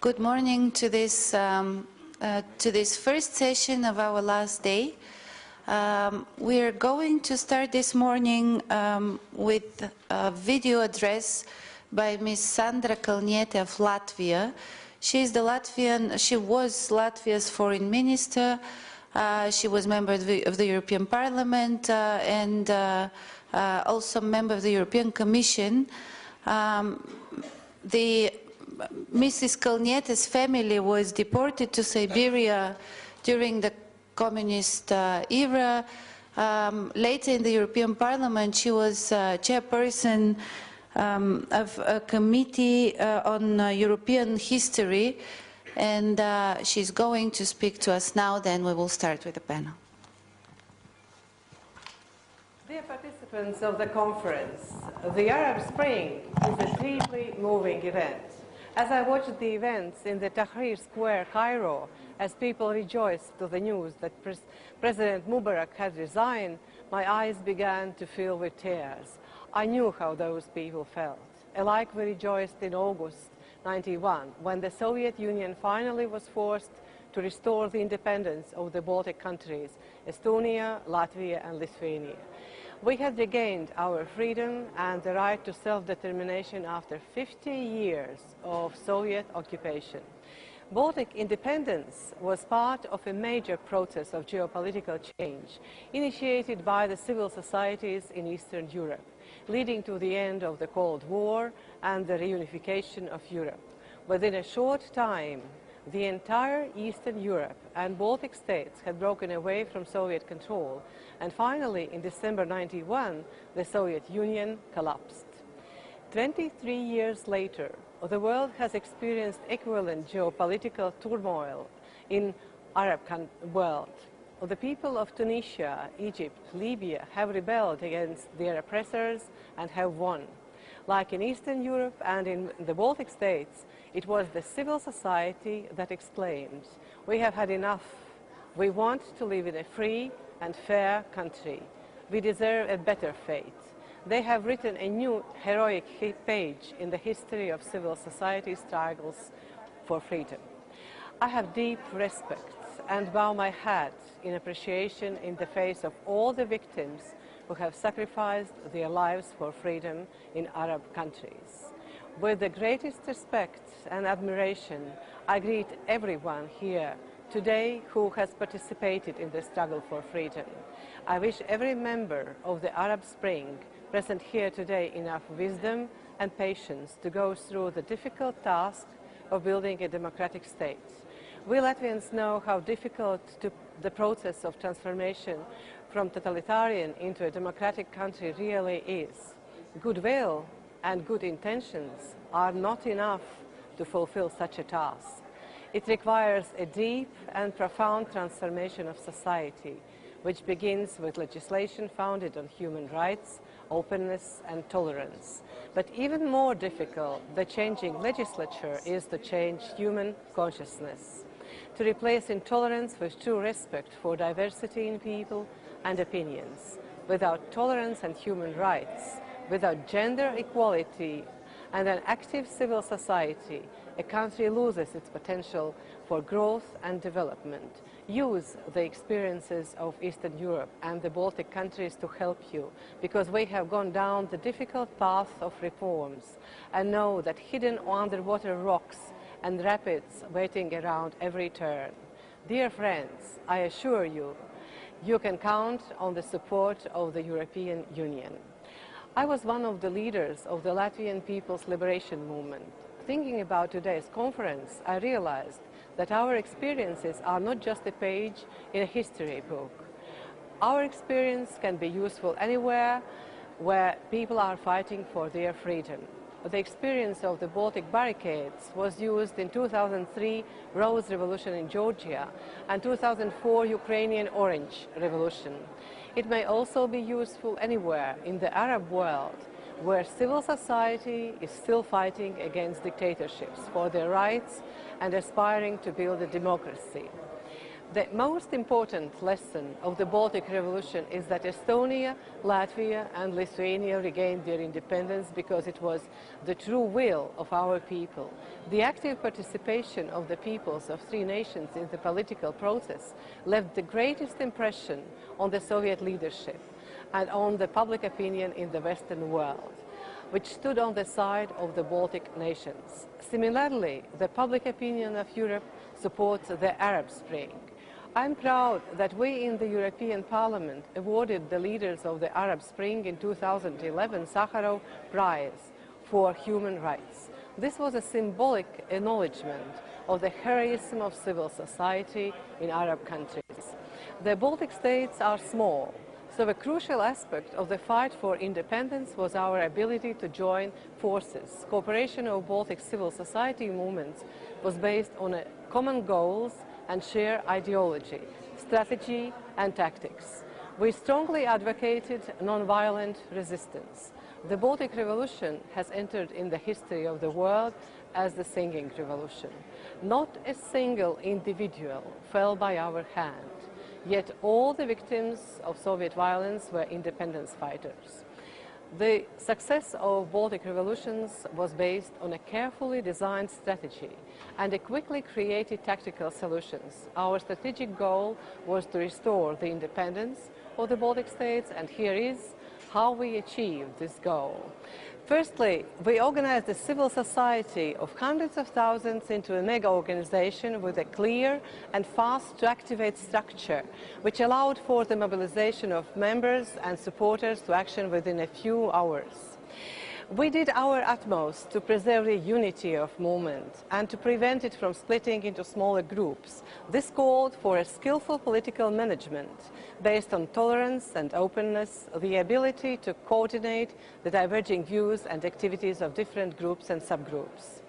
Good morning to this first session of our last day. We are going to start this morning with a video address by Ms. Sandra Kalniete of Latvia. She was Latvia's foreign minister. She was member of the European Parliament and also member of the European Commission. Mrs. Kalniete's family was deported to Siberia during the communist era. Later in the European Parliament, she was chairperson of a committee on European history, and she's going to speak to us now. Then we will start with the panel. Dear participants of the conference, the Arab Spring is a deeply moving event. As I watched the events in the Tahrir Square, Cairo, as people rejoiced to the news that President Mubarak had resigned, my eyes began to fill with tears. I knew how those people felt. Alike we rejoiced in August '91, when the Soviet Union finally was forced to restore the independence of the Baltic countries, Estonia, Latvia and Lithuania. We had regained our freedom and the right to self-determination after 50 years of Soviet occupation. Baltic independence was part of a major process of geopolitical change initiated by the civil societies in Eastern Europe, leading to the end of the Cold War and the reunification of Europe. Within a short time, the entire Eastern Europe and Baltic states had broken away from Soviet control, and finally, in December '91, the Soviet Union collapsed. 23 years later, the world has experienced equivalent geopolitical turmoil in Arab world. The people of Tunisia, Egypt, Libya have rebelled against their oppressors and have won. Like in Eastern Europe and in the Baltic states, it was the civil society that exclaimed, "We have had enough. We want to live in a free and fair country. We deserve a better fate." They have written a new heroic page in the history of civil society struggles for freedom. I have deep respect and bow my hat in appreciation in the face of all the victims who have sacrificed their lives for freedom in Arab countries. With the greatest respect and admiration, I greet everyone here today who has participated in the struggle for freedom. I wish every member of the Arab Spring present here today enough wisdom and patience to go through the difficult task of building a democratic state. We Latvians know how difficult the process of transformation from totalitarian into a democratic country really is. Goodwill and good intentions are not enough to fulfill such a task. It requires a deep and profound transformation of society, which begins with legislation founded on human rights, openness and tolerance. But even more difficult than changing legislature is to change human consciousness, to replace intolerance with true respect for diversity in people and opinions. Without tolerance and human rights, without gender equality and an active civil society, a country loses its potential for growth and development. Use the experiences of Eastern Europe and the Baltic countries to help you, because we have gone down the difficult path of reforms and know that hidden underwater rocks and rapids waiting around every turn. Dear friends, I assure you, you can count on the support of the European Union. I was one of the leaders of the Latvian People's Liberation Movement. Thinking about today's conference, I realized that our experiences are not just a page in a history book. Our experience can be useful anywhere where people are fighting for their freedom. The experience of the Baltic barricades was used in 2003 Rose Revolution in Georgia and 2004 Ukrainian Orange Revolution. It may also be useful anywhere in the Arab world where civil society is still fighting against dictatorships for their rights and aspiring to build a democracy. The most important lesson of the Baltic Revolution is that Estonia, Latvia and Lithuania regained their independence because it was the true will of our people. The active participation of the peoples of three nations in the political process left the greatest impression on the Soviet leadership and on the public opinion in the Western world, which stood on the side of the Baltic nations. Similarly, the public opinion of Europe supports the Arab Spring. I'm proud that we in the European Parliament awarded the leaders of the Arab Spring in 2011 Sakharov Prize for Human Rights. This was a symbolic acknowledgement of the heroism of civil society in Arab countries. The Baltic states are small, so a crucial aspect of the fight for independence was our ability to join forces. Cooperation of Baltic civil society movements was based on common goals and shared ideology, strategy and tactics. We strongly advocated non-violent resistance. The Baltic Revolution has entered in the history of the world as the singing revolution. Not a single individual fell by our hand, yet all the victims of Soviet violence were independence fighters. The success of Baltic revolutions was based on a carefully designed strategy and a quickly created tactical solutions. Our strategic goal was to restore the independence of the Baltic states, and here is how we achieved this goal. Firstly, we organized a civil society of hundreds of thousands into a mega organization with a clear and fast-to-activate structure, which allowed for the mobilization of members and supporters to action within a few hours. We did our utmost to preserve the unity of movement and to prevent it from splitting into smaller groups. This called for a skillful political management based on tolerance and openness, the ability to coordinate the diverging views and activities of different groups and subgroups.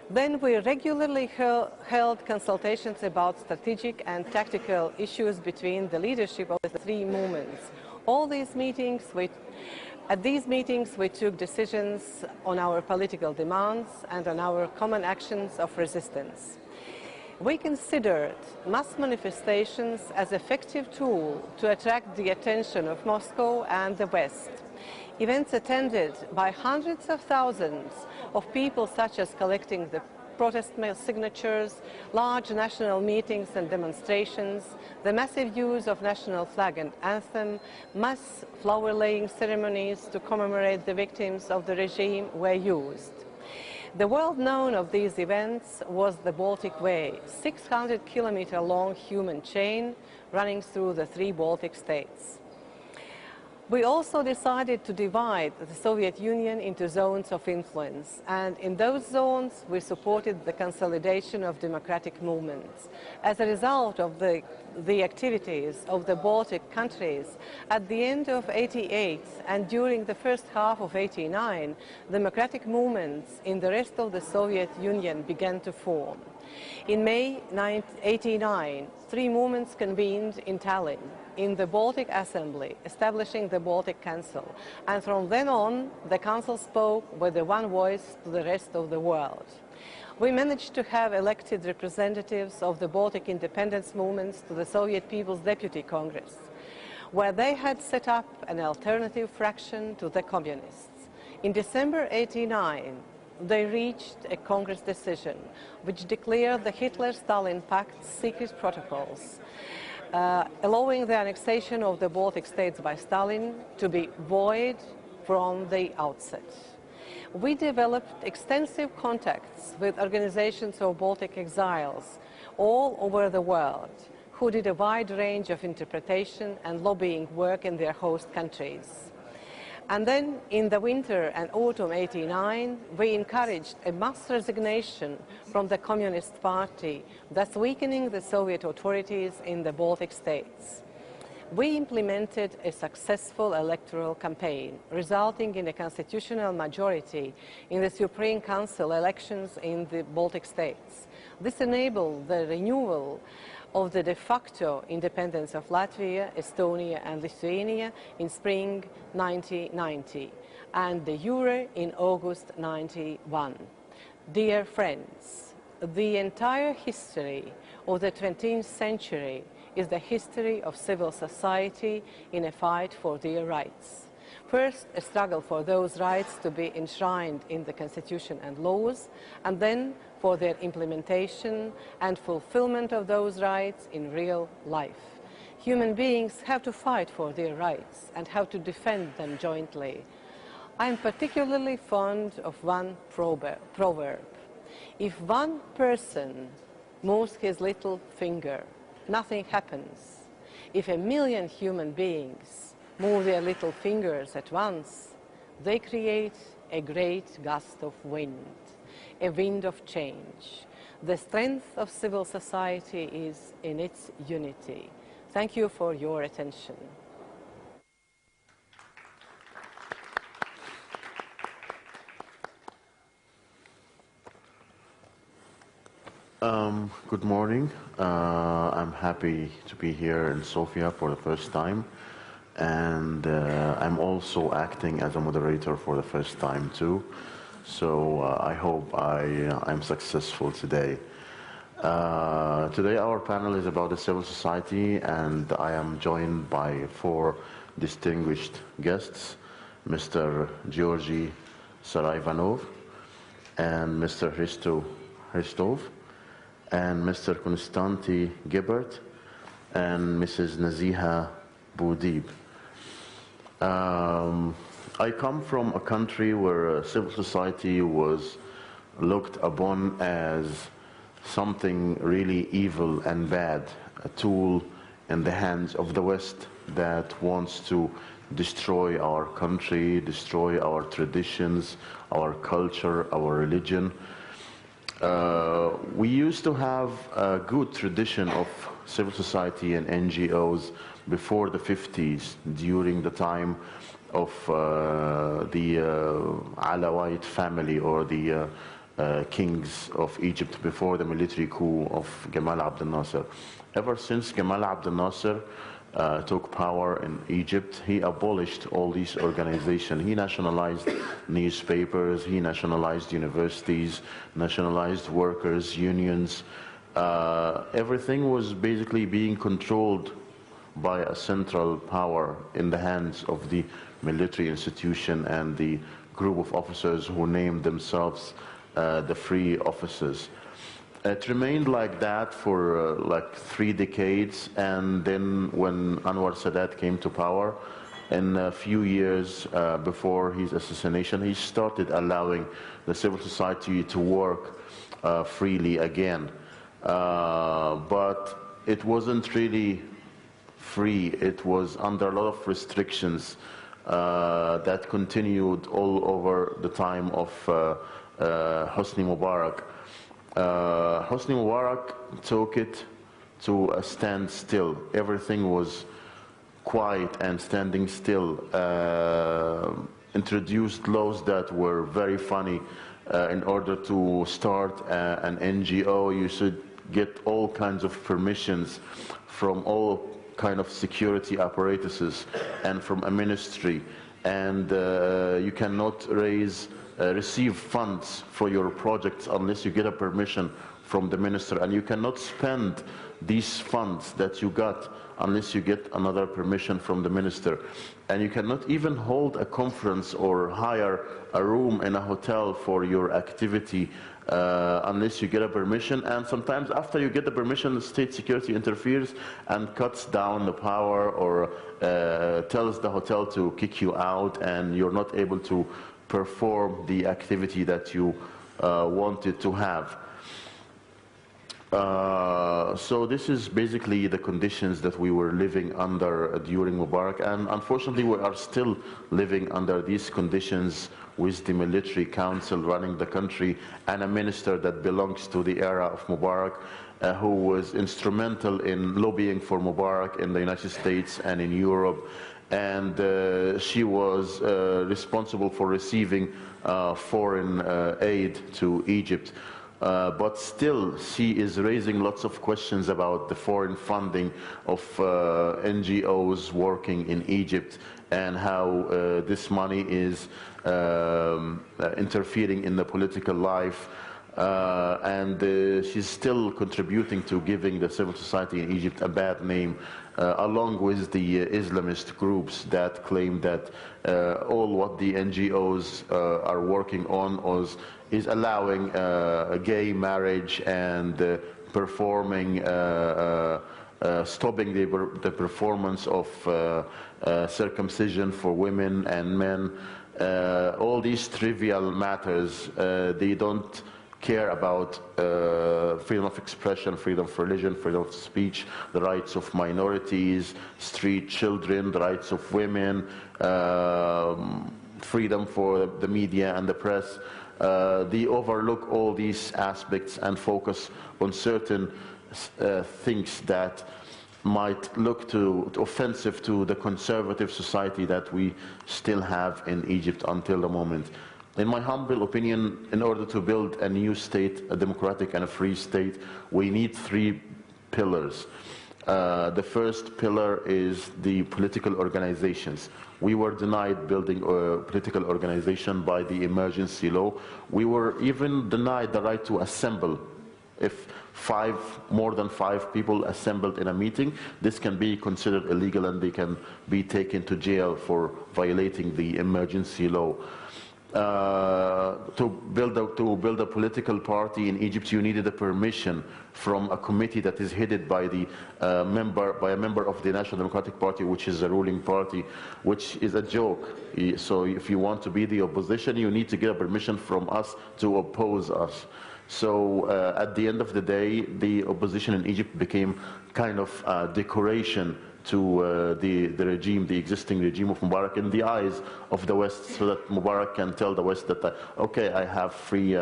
Then we regularly held consultations about strategic and tactical issues between the leadership of the three movements. At these meetings, we took decisions on our political demands and on our common actions of resistance. We considered mass manifestations as an effective tool to attract the attention of Moscow and the West. Events attended by hundreds of thousands of people, such as collecting the protest signatures, large national meetings and demonstrations, the massive use of national flag and anthem, mass flower-laying ceremonies to commemorate the victims of the regime were used. The world known of these events was the Baltic Way, 600-kilometer-long human chain running through the three Baltic states. We also decided to divide the Soviet Union into zones of influence, and in those zones we supported the consolidation of democratic movements. As a result of the activities of the Baltic countries, at the end of '88 and during the first half of '89, democratic movements in the rest of the Soviet Union began to form. In May '89, three movements convened in Tallinn in the Baltic Assembly, establishing the Baltic Council. And from then on, the Council spoke with one voice to the rest of the world. We managed to have elected representatives of the Baltic independence movements to the Soviet People's Deputy Congress, where they had set up an alternative fraction to the communists. In December '89, they reached a Congress decision which declared the Hitler-Stalin Pact's secret protocols, allowing the annexation of the Baltic states by Stalin to be void from the outset. We developed extensive contacts with organizations of Baltic exiles all over the world, who did a wide range of interpretation and lobbying work in their host countries. And then, in the winter and autumn '89, we encouraged a mass resignation from the Communist Party, thus weakening the Soviet authorities in the Baltic states. We implemented a successful electoral campaign, resulting in a constitutional majority in the Supreme Council elections in the Baltic states. This enabled the renewal of the de facto independence of Latvia, Estonia and Lithuania in spring 1990 and the euro in August '91. Dear friends, the entire history of the 20th century is the history of civil society in a fight for their rights. First, a struggle for those rights to be enshrined in the Constitution and laws, and then for their implementation and fulfillment of those rights in real life. Human beings have to fight for their rights and have to defend them jointly. I am particularly fond of one proverb. If one person moves his little finger, nothing happens. If 1,000,000 human beings move their little fingers at once, they create a great gust of wind, a wind of change. The strength of civil society is in its unity. Thank you for your attention. Good morning. I'm happy to be here in Sofia for the first time, and I'm also acting as a moderator for the first time too. So I hope I'm successful today. Today our panel is about the civil society, and I am joined by 4 distinguished guests, Mr. Georgy Saraivanov, and Mr. Hristov, and Mr. Konstanty Gebert, and Mrs. Naziha Boudib. I come from a country where civil society was looked upon as something really evil and bad, a tool in the hands of the West that wants to destroy our country, destroy our traditions, our culture, our religion. We used to have a good tradition of civil society and NGOs before the 50s, during the time of the Alawite family, or the kings of Egypt, before the military coup of Gamal Abdel Nasser. Ever since Gamal Abdel Nasser took power in Egypt, he abolished all these organizations. He nationalized newspapers, he nationalized universities, nationalized workers' unions. Everything was basically being controlled by a central power in the hands of the military institution and the group of officers who named themselves the free officers. It remained like that for like 3 decades, and then when Anwar Sadat came to power, in a few years before his assassination, he started allowing the civil society to work freely again. But it wasn't really free. It was under a lot of restrictions that continued all over the time of Hosni Mubarak. Hosni Mubarak took it to a standstill. Everything was quiet and standing still. Introduced laws that were very funny. In order to start an NGO, you should get all kinds of permissions from all kind of security apparatuses and from a ministry, and you cannot receive funds for your projects unless you get a permission from the minister, and you cannot spend these funds that you got unless you get another permission from the minister, and you cannot even hold a conference or hire a room in a hotel for your activity unless you get a permission. And sometimes after you get the permission, the state security interferes and cuts down the power, or tells the hotel to kick you out, and you're not able to perform the activity that you wanted to have. So this is basically the conditions that we were living under during Mubarak, and unfortunately we are still living under these conditions, with the military council running the country and a minister that belongs to the era of Mubarak, who was instrumental in lobbying for Mubarak in the United States and in Europe, and she was responsible for receiving foreign aid to Egypt. But still, she is raising lots of questions about the foreign funding of NGOs working in Egypt, and how this money is interfering in the political life. and she's still contributing to giving the civil society in Egypt a bad name, along with the Islamist groups that claim that all what the NGOs are working on is allowing gay marriage and performing stopping the performance of circumcision for women and men. All these trivial matters, they don't care about freedom of expression, freedom of religion, freedom of speech, the rights of minorities, street children, the rights of women, freedom for the media and the press. They overlook all these aspects and focus on certain things that might look offensive to the conservative society that we still have in Egypt until the moment. In my humble opinion, in order to build a new state, a democratic and a free state, we need three pillars. The first pillar is the political organizations. We were denied building a political organization by the emergency law. We were even denied the right to assemble. If more than five people assembled in a meeting, this can be considered illegal and they can be taken to jail for violating the emergency law. To build a political party in Egypt, you needed a permission from a committee that is headed by a member of the National Democratic Party, which is a ruling party, which is a joke. So if you want to be the opposition, you need to get a permission from us to oppose us. So at the end of the day, the opposition in Egypt became kind of a decoration to the regime, the existing regime of Mubarak, in the eyes of the West, so that Mubarak can tell the West that, okay, I have free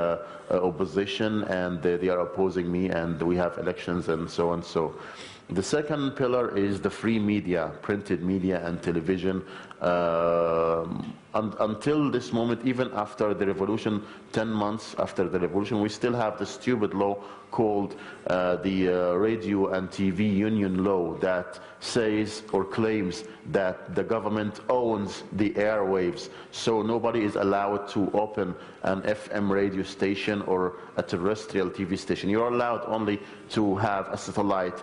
opposition and they are opposing me and we have elections and so on. So the second pillar is the free media, printed media and television. Until this moment, even after the revolution, 10 months after the revolution, we still have the stupid law called the Radio and TV Union Law that says or claims that the government owns the airwaves, so nobody is allowed to open an FM radio station or a terrestrial TV station. You're allowed only to have a satellite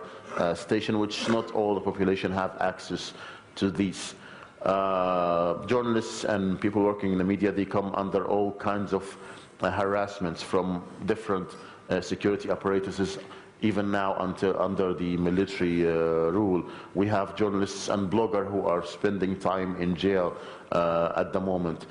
station, which not all the population have access to these. Journalists and people working in the media, they come under all kinds of harassments from different security apparatuses, even now under the military rule. We have journalists and bloggers who are spending time in jail at the moment.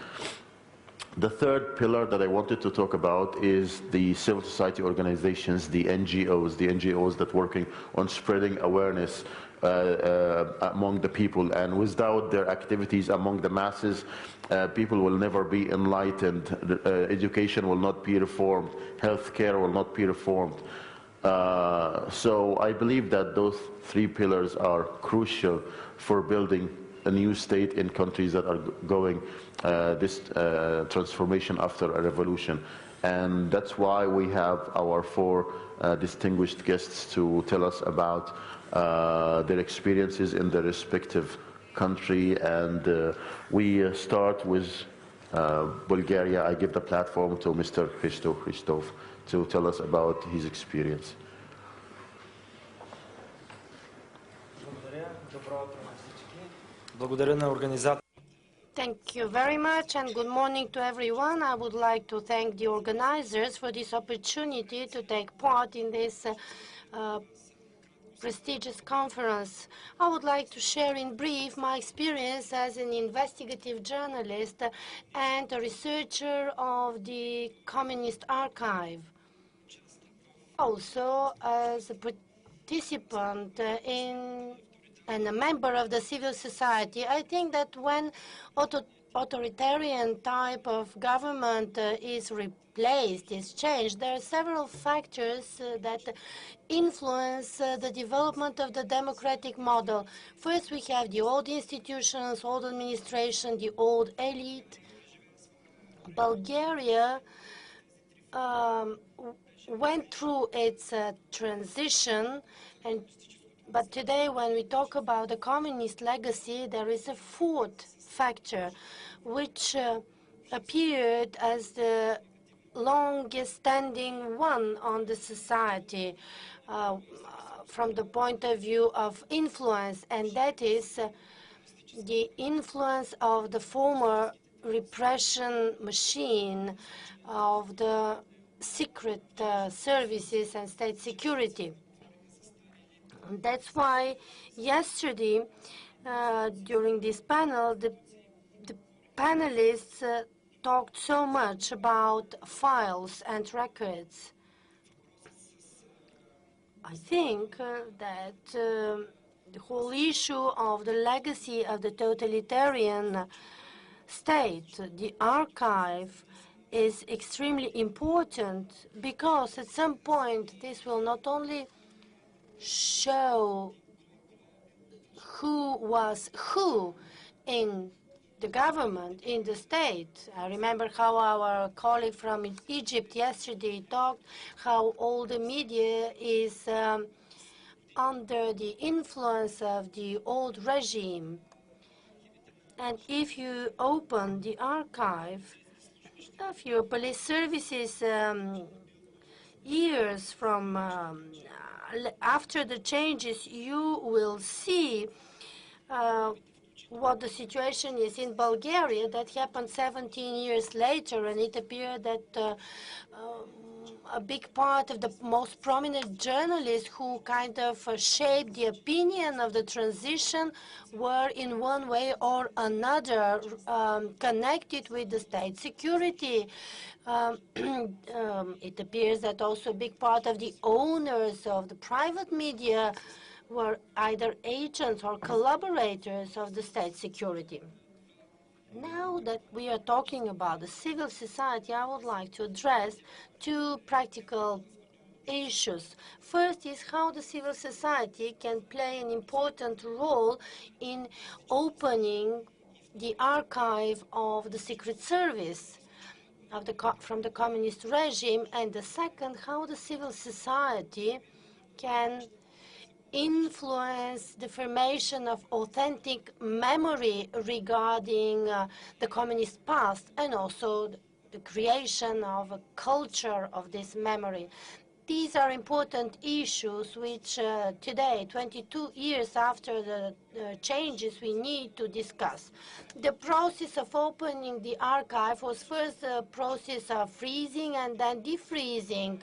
The third pillar that I wanted to talk about is the civil society organizations, the NGOs that working on spreading awareness among the people, and without their activities among the masses, people will never be enlightened, education will not be reformed, healthcare will not be reformed. So I believe that those three pillars are crucial for building a new state in countries that are going this transformation after a revolution. And that's why we have our four distinguished guests to tell us about their experiences in their respective country. And we start with Bulgaria. I give the platform to Mr. Christov to tell us about his experience. Thank you very much and good morning to everyone. I would like to thank the organizers for this opportunity to take part in this prestigious conference. I would like to share in brief my experience as an investigative journalist and a researcher of the Communist Archive. Also as a participant and a member of the civil society. I think that when authoritarian type of government is replaced, is changed, there are several factors that influence the development of the democratic model. First, we have the old institutions, old administration, the old elite. Bulgaria went through its transition, but today when we talk about the communist legacy, there is a fourth factor which appeared as the longest-standing one on the society from the point of view of influence, and that is the influence of the former repression machine of the secret services and state security. And that's why yesterday, during this panel, the panelists talked so much about files and records. I think that the whole issue of the legacy of the totalitarian state, the archive, is extremely important, because at some point this will not only show who was who in the government, in the state. I remember how our colleague from Egypt yesterday talked how all the media is under the influence of the old regime. And if you open the archive of your police services years from after the changes, you will see what the situation is in Bulgaria. That happened 17 years later, and it appeared that a big part of the most prominent journalists who kind of shaped the opinion of the transition were in one way or another connected with the state security. It appears that also a big part of the owners of the private media were either agents or collaborators of the state security. Now that we are talking about the civil society, I would like to address two practical issues. First is how the civil society can play an important role in opening the archive of the Secret Service from the communist regime, and the second, how the civil society can influence the formation of authentic memory regarding the communist past, and also the creation of a culture of this memory. These are important issues which today, 22 years after the changes, we need to discuss. The process of opening the archive was first a process of freezing and then defreezing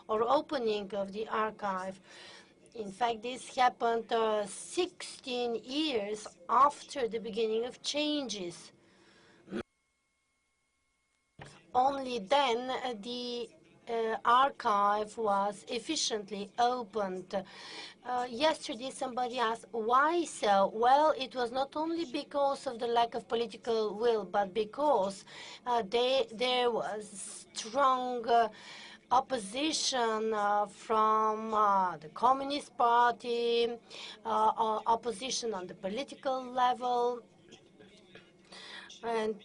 or opening of the archive. In fact, this happened 16 years after the beginning of changes. Only then the archive was efficiently opened. Yesterday somebody asked, why so? Well, it was not only because of the lack of political will, but because there was strong opposition from the Communist Party, opposition on the political level, and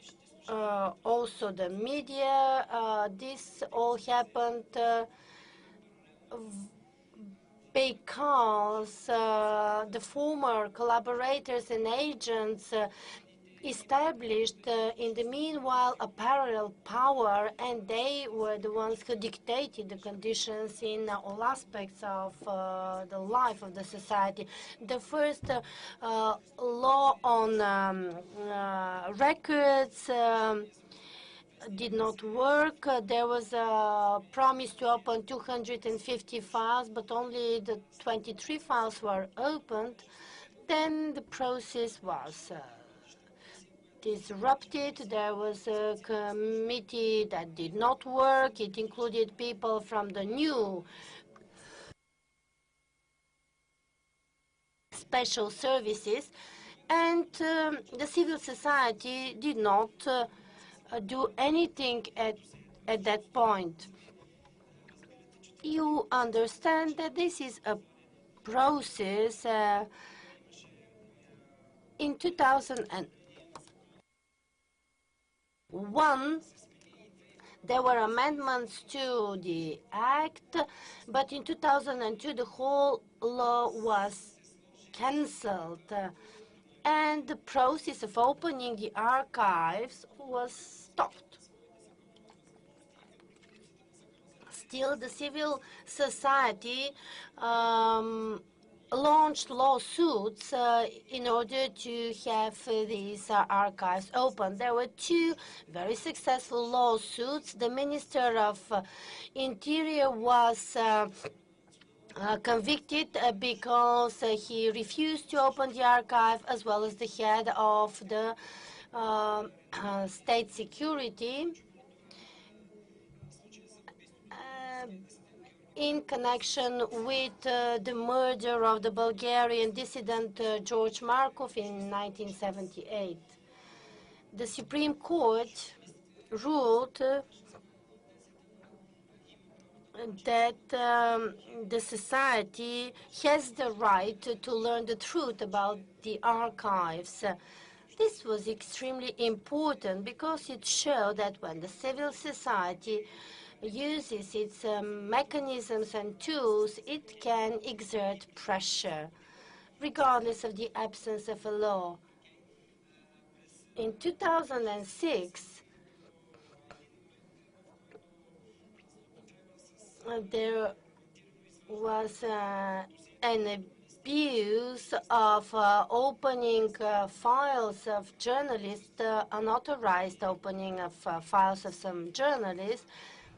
also the media. This all happened because the former collaborators and agents established in the meanwhile a parallel power, and they were the ones who dictated the conditions in all aspects of the life of the society. The first law on records did not work. There was a promise to open 250 files, but only the 23 files were opened. Then the process was disrupted. There was a committee that did not work. It included people from the new special services, and the civil society did not do anything at that point. You understand that this is a process. In 2001, there were amendments to the act, but in 2002, the whole law was cancelled, and the process of opening the archives was stopped. Still, the civil society launched lawsuits in order to have these archives open. There were two very successful lawsuits. The Minister of Interior was convicted because he refused to open the archive, as well as the head of the state security. In connection with the murder of the Bulgarian dissident George Markov in 1978. The Supreme Court ruled that the society has the right to learn the truth about the archives. This was extremely important because it showed that when the civil society uses its mechanisms and tools, it can exert pressure, regardless of the absence of a law. In 2006, there was an abuse of opening files of journalists, unauthorized opening of files of some journalists.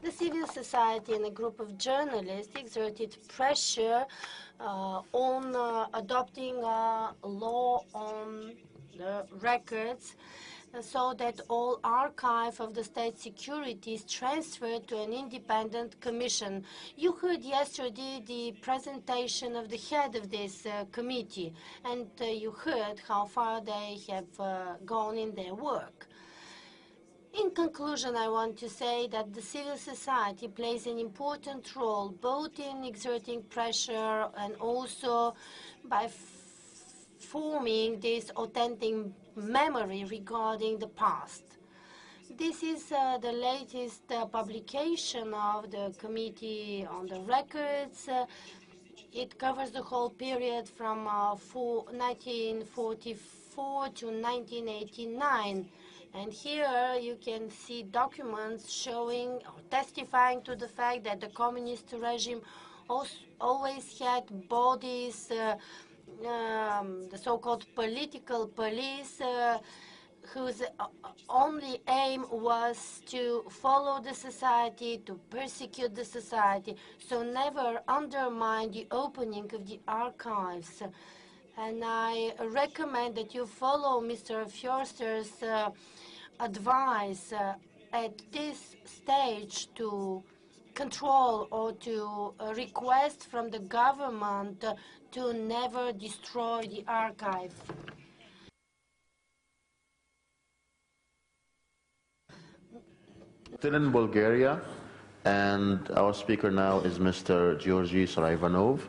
The civil society and a group of journalists exerted pressure on adopting a law on the records so that all archive of the state security is transferred to an independent commission. You heard yesterday the presentation of the head of this committee, and you heard how far they have gone in their work. In conclusion, I want to say that the civil society plays an important role both in exerting pressure and also by forming this authentic memory regarding the past. This is the latest publication of the Committee on the Records. It covers the whole period from 1944 to 1989. And here you can see documents showing or testifying to the fact that the communist regime always had bodies, the so-called political police, whose only aim was to follow the society, to persecute the society, so never undermine the opening of the archives. And I recommend that you follow Mr. Fjorster's advice at this stage to control or to request from the government to never destroy the archive. Still in Bulgaria, and our speaker now is Mr. Georgy Saraivanov,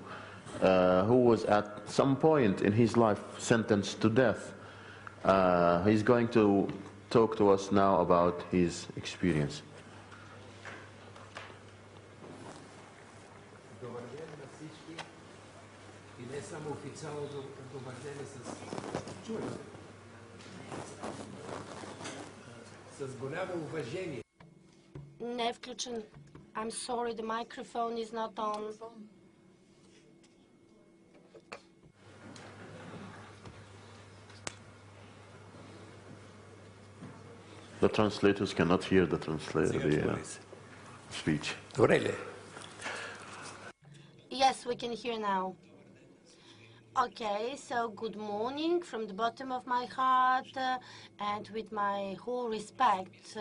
who was at some point in his life sentenced to death. He's going to talk to us now about his experience. Не е включен. I'm sorry, the microphone is not on. The translators cannot hear the speech. Yes, we can hear now. Okay, so good morning from the bottom of my heart and with my whole respect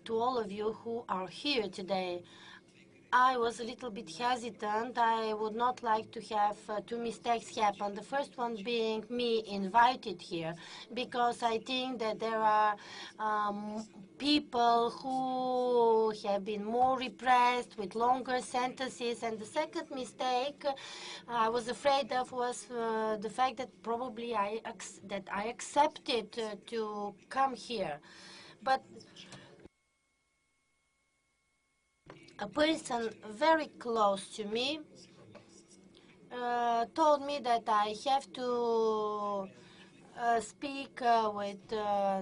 to all of you who are here today. I was a little bit hesitant. I would not like to have two mistakes happen. The first one being me invited here, because I think that there are people who have been more repressed with longer sentences. And the second mistake I was afraid of was the fact that probably I accepted to come here. But a person very close to me told me that I have to speak with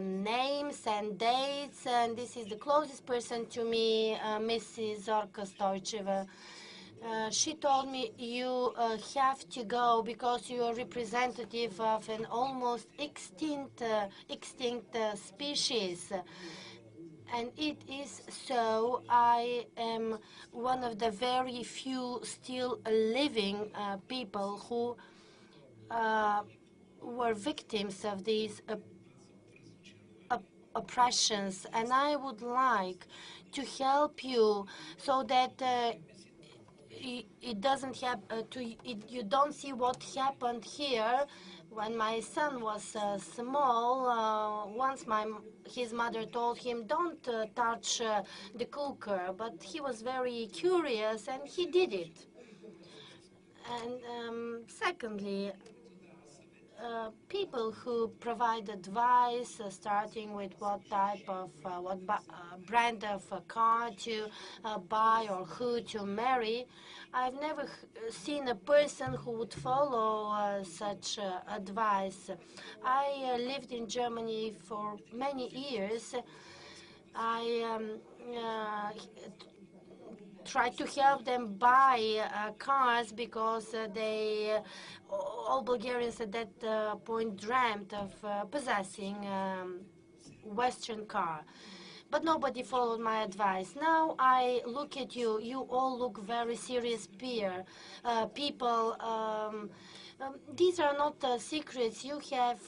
names and dates, and this is the closest person to me, Mrs. Zorka Stojcheva. She told me, you have to go because you are representative of an almost extinct species. And it is so. I am one of the very few still living people who were victims of these oppressions, and I would like to help you so that it doesn't happen you don't see what happened here. When my son was small, once his mother told him, don't touch the cooker, but he was very curious and he did it. And secondly, people who provide advice, starting with what type of, brand of car to buy or who to marry. I've never seen a person who would follow such advice. I lived in Germany for many years. I tried to help them buy cars because all Bulgarians at that point dreamt of possessing Western car. But nobody followed my advice. Now I look at you. You all look very serious people. These are not secrets. You have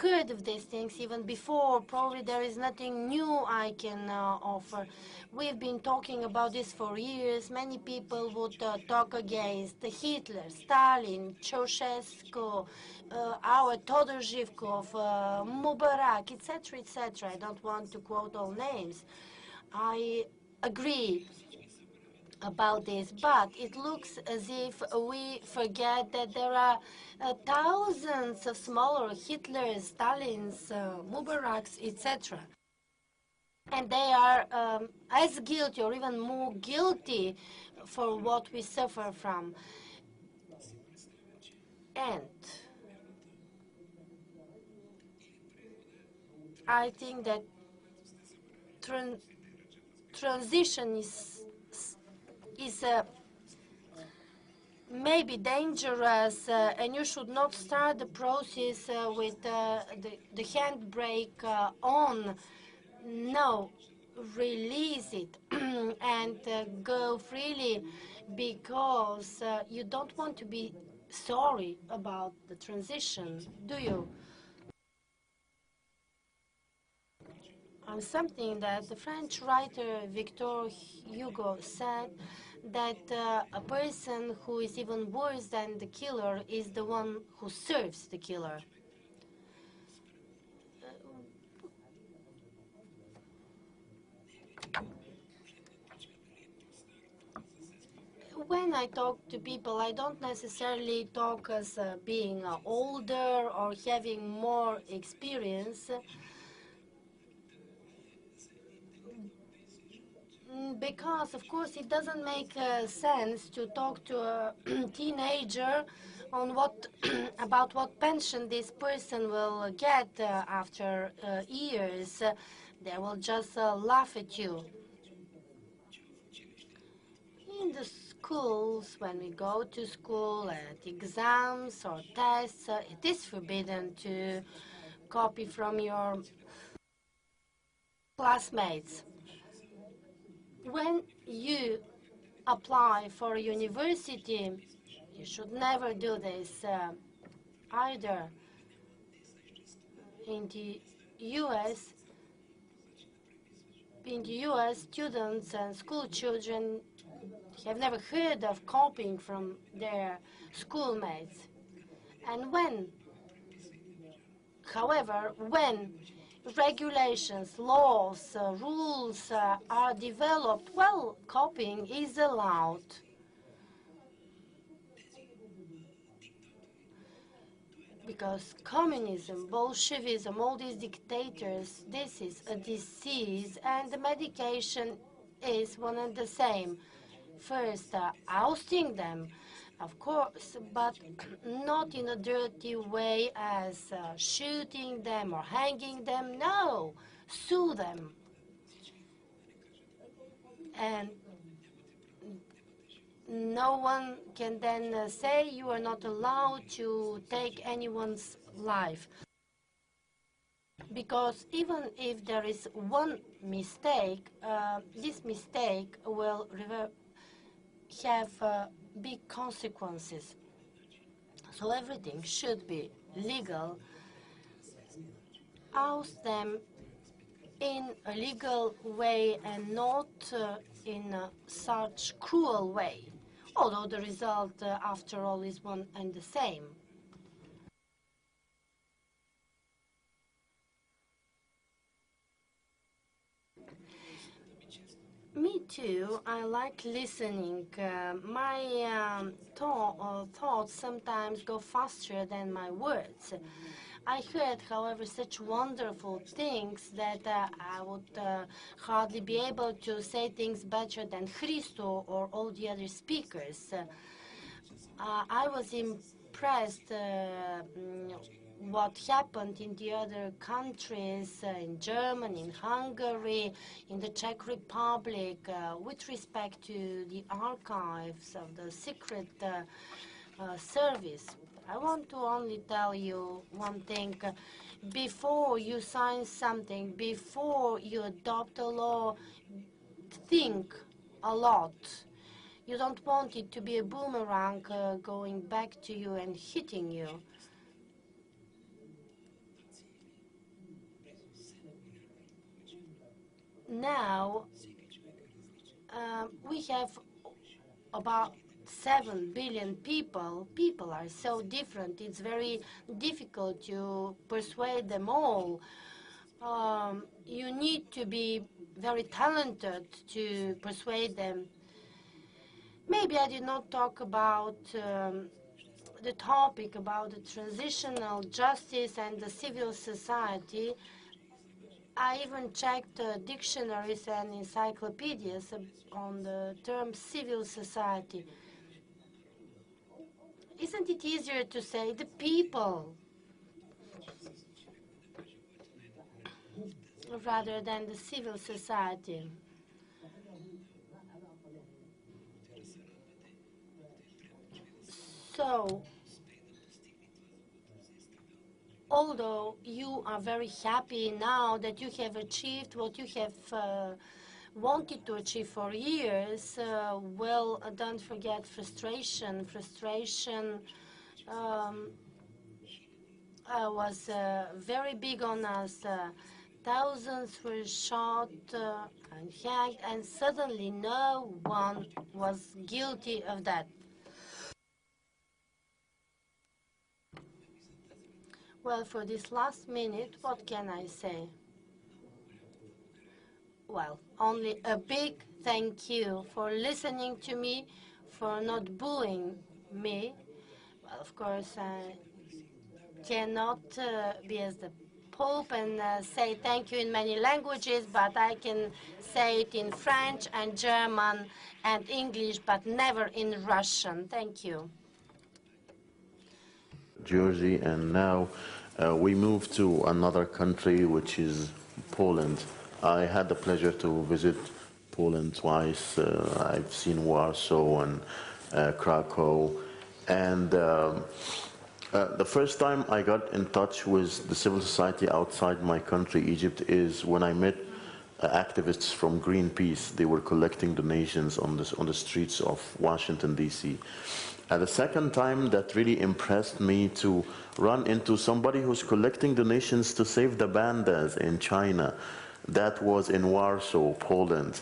heard of these things even before. Probably there is nothing new I can offer. We've been talking about this for years. Many people would talk against Hitler, Stalin, Ceausescu, our Todor Zhivkov, Mubarak, etc., etc. I don't want to quote all names. I agree about this, but it looks as if we forget that there are thousands of smaller Hitlers, Stalins, Mubaraks, etc. And they are as guilty or even more guilty for what we suffer from. And I think that transition is maybe dangerous, and you should not start the process with the handbrake on. No, release it and go freely, because you don't want to be sorry about the transition, do you? Something that the French writer Victor Hugo said, that a person who is even worse than the killer is the one who serves the killer. When I talk to people, I don't necessarily talk as being older or having more experience. Because, of course, it doesn't make sense to talk to a teenager on what about what pension this person will get after years. They will just laugh at you. In the schools, when we go to school at exams or tests, it is forbidden to copy from your classmates. When you apply for a university, you should never do this either. In the U.S., students and school children have never heard of copying from their schoolmates. And however, when regulations, laws, rules are developed, well, copying is allowed. Because communism, Bolshevism, all these dictators, this is a disease, and the medication is one and the same. First, ousting them, of course, but not in a dirty way as shooting them or hanging them. No, sue them. And no one can then say you are not allowed to take anyone's life. Because even if there is one mistake, this mistake will have big consequences. So everything should be legal. Oust them in a legal way and not in such cruel way, although the result, after all, is one and the same. Me too. I like listening. My thoughts sometimes go faster than my words. I heard, however, such wonderful things that I would hardly be able to say things better than Christo or all the other speakers. I was impressed what happened in the other countries, in Germany, in Hungary, in the Czech Republic, with respect to the archives of the secret service. I want to only tell you one thing. Before you sign something, before you adopt a law, think a lot. You don't want it to be a boomerang going back to you and hitting you. Now, we have about 7 billion people. People are so different. It's very difficult to persuade them all. You need to be very talented to persuade them. Maybe I did not talk about the topic about the transitional justice and the civil society. I even checked dictionaries and encyclopedias on the term civil society. Isn't it easier to say the people rather than the civil society? So, although you are very happy now that you have achieved what you have wanted to achieve for years, well, don't forget frustration. Frustration was very big on us. Thousands were shot and hanged, and suddenly no one was guilty of that. Well, for this last minute, what can I say? Well, only a big thank you for listening to me, for not booing me. Well, of course, I cannot be as the Pope and say thank you in many languages, but I can say it in French and German and English, but never in Russian. Thank you. Georgie, and now we move to another country, which is Poland. I had the pleasure to visit Poland twice. I've seen Warsaw and Krakow, and the first time I got in touch with the civil society outside my country, Egypt, is when I met activists from Greenpeace. They were collecting donations on the streets of Washington, D.C. The second time that really impressed me to run into somebody who's collecting donations to save the pandas in China. That was in Warsaw, Poland.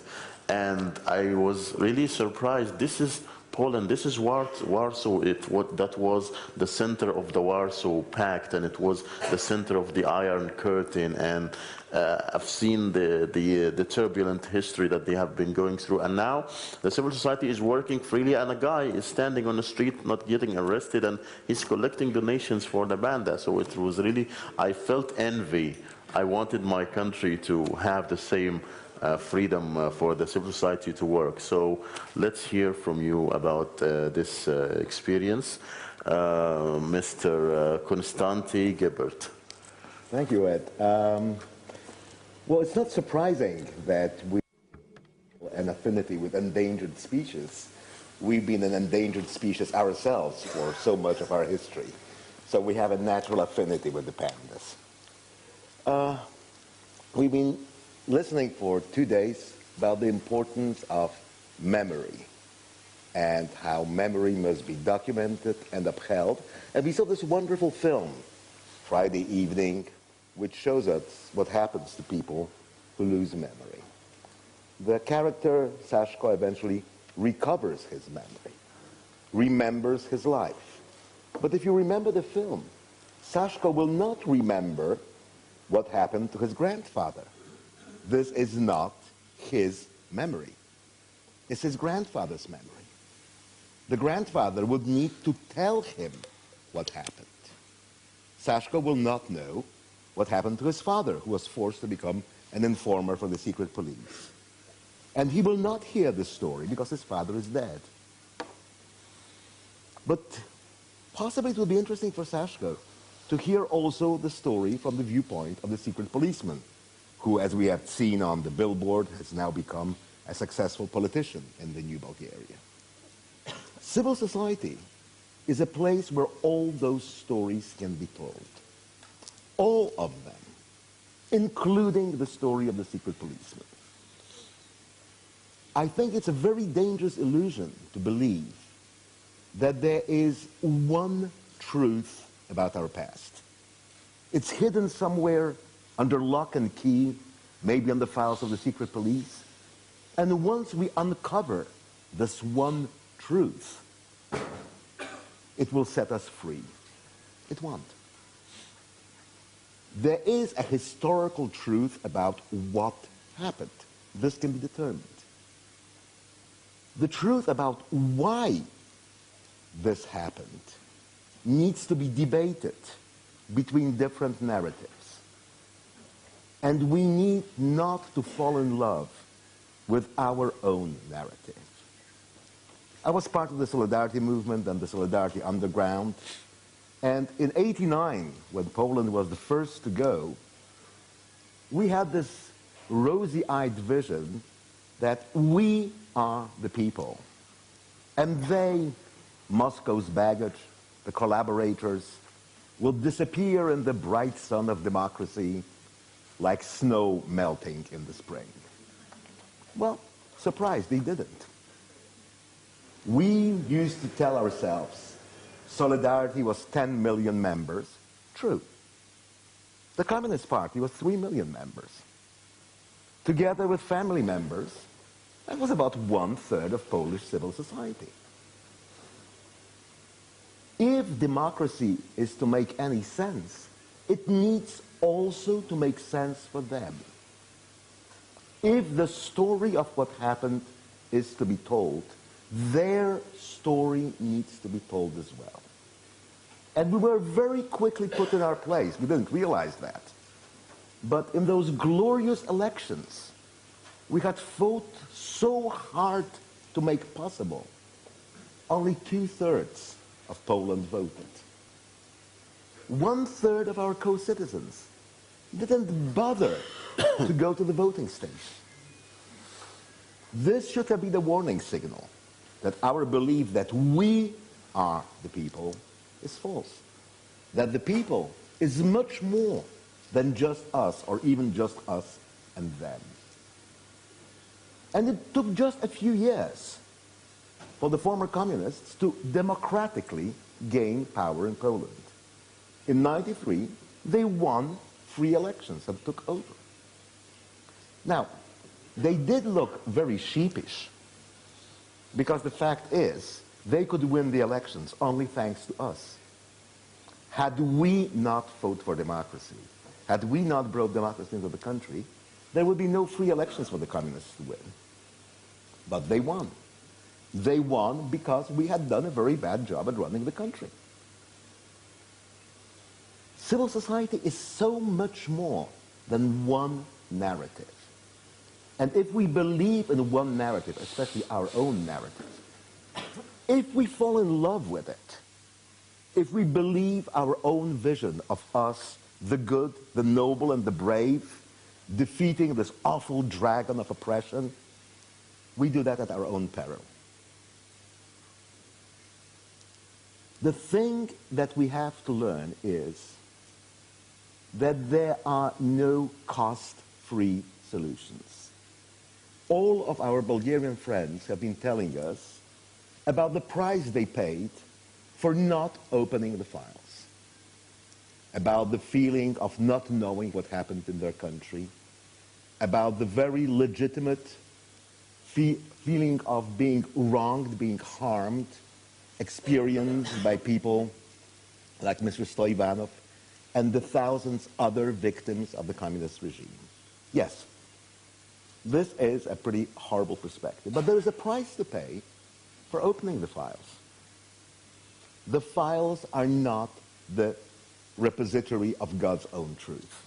And I was really surprised. This is Poland, this is Warsaw. That was the center of the Warsaw Pact, and it was the center of the Iron Curtain. And I've seen the turbulent history that they have been going through. And now the civil society is working freely, and a guy is standing on the street, not getting arrested, and he's collecting donations for the banda. So it was really, I felt envy. I wanted my country to have the same freedom for the civil society to work. So let's hear from you about this experience. Mr. Konstanty Gebert. Thank you, Ed. Well, it's not surprising that we have an affinity with endangered species. We've been an endangered species ourselves for so much of our history. So we have a natural affinity with the pandas. We've been listening for 2 days about the importance of memory and how memory must be documented and upheld. And we saw this wonderful film Friday evening, which shows us what happens to people who lose memory. The character, Sashko, eventually recovers his memory, remembers his life. But if you remember the film, Sashko will not remember what happened to his grandfather. This is not his memory. It's his grandfather's memory. The grandfather would need to tell him what happened. Sashko will not know what happened to his father, who was forced to become an informer for the secret police. And he will not hear this story because his father is dead. But possibly it will be interesting for Sashko to hear also the story from the viewpoint of the secret policeman, who, as we have seen on the billboard, has now become a successful politician in the new Bulgaria. Civil society is a place where all those stories can be told. All of them, including the story of the secret policeman. I think it's a very dangerous illusion to believe that there is one truth about our past. It's hidden somewhere under lock and key, maybe on the files of the secret police. And once we uncover this one truth, it will set us free. It won't. There is a historical truth about what happened. This can be determined. The truth about why this happened needs to be debated between different narratives. And we need not to fall in love with our own narrative. I was part of the Solidarity movement and the Solidarity Underground. And in '89, when Poland was the first to go, we had this rosy-eyed vision that we are the people. And they, Moscow's baggage, the collaborators, will disappear in the bright sun of democracy like snow melting in the spring. Well, surprise, they didn't. We used to tell ourselves Solidarity was 10 million members. True. The Communist Party was 3 million members. Together with family members, that was about 1/3 of Polish civil society. If democracy is to make any sense, it needs also to make sense for them. If the story of what happened is to be told, their story needs to be told as well. And we were very quickly put in our place. We didn't realize that. But in those glorious elections, we had fought so hard to make possible. Only 2/3 of Poland voted. 1/3 of our co-citizens didn't bother to go to the voting station. This should have been a warning signal that our belief that we are the people is false. That the people is much more than just us, or even just us and them. And it took just a few years for the former communists to democratically gain power in Poland. In '93, they won free elections and took over. Now, they did look very sheepish, because the fact is, they could win the elections only thanks to us. Had we not fought for democracy, had we not brought democracy into the country, there would be no free elections for the communists to win. But they won. They won because we had done a very bad job at running the country. Civil society is so much more than one narrative. And if we believe in one narrative, especially our own narrative, if we fall in love with it, if we believe our own vision of us, the good, the noble, and the brave, defeating this awful dragon of oppression, we do that at our own peril. The thing that we have to learn is that there are no cost-free solutions. All of our Bulgarian friends have been telling us about the price they paid for not opening the files, about the feeling of not knowing what happened in their country, about the very legitimate feeling of being wronged, being harmed, experienced by people like Mr. Stoivanov and the thousands other victims of the communist regime. Yes, this is a pretty horrible perspective, but there is a price to pay for opening the files. The files are not the repository of God's own truth.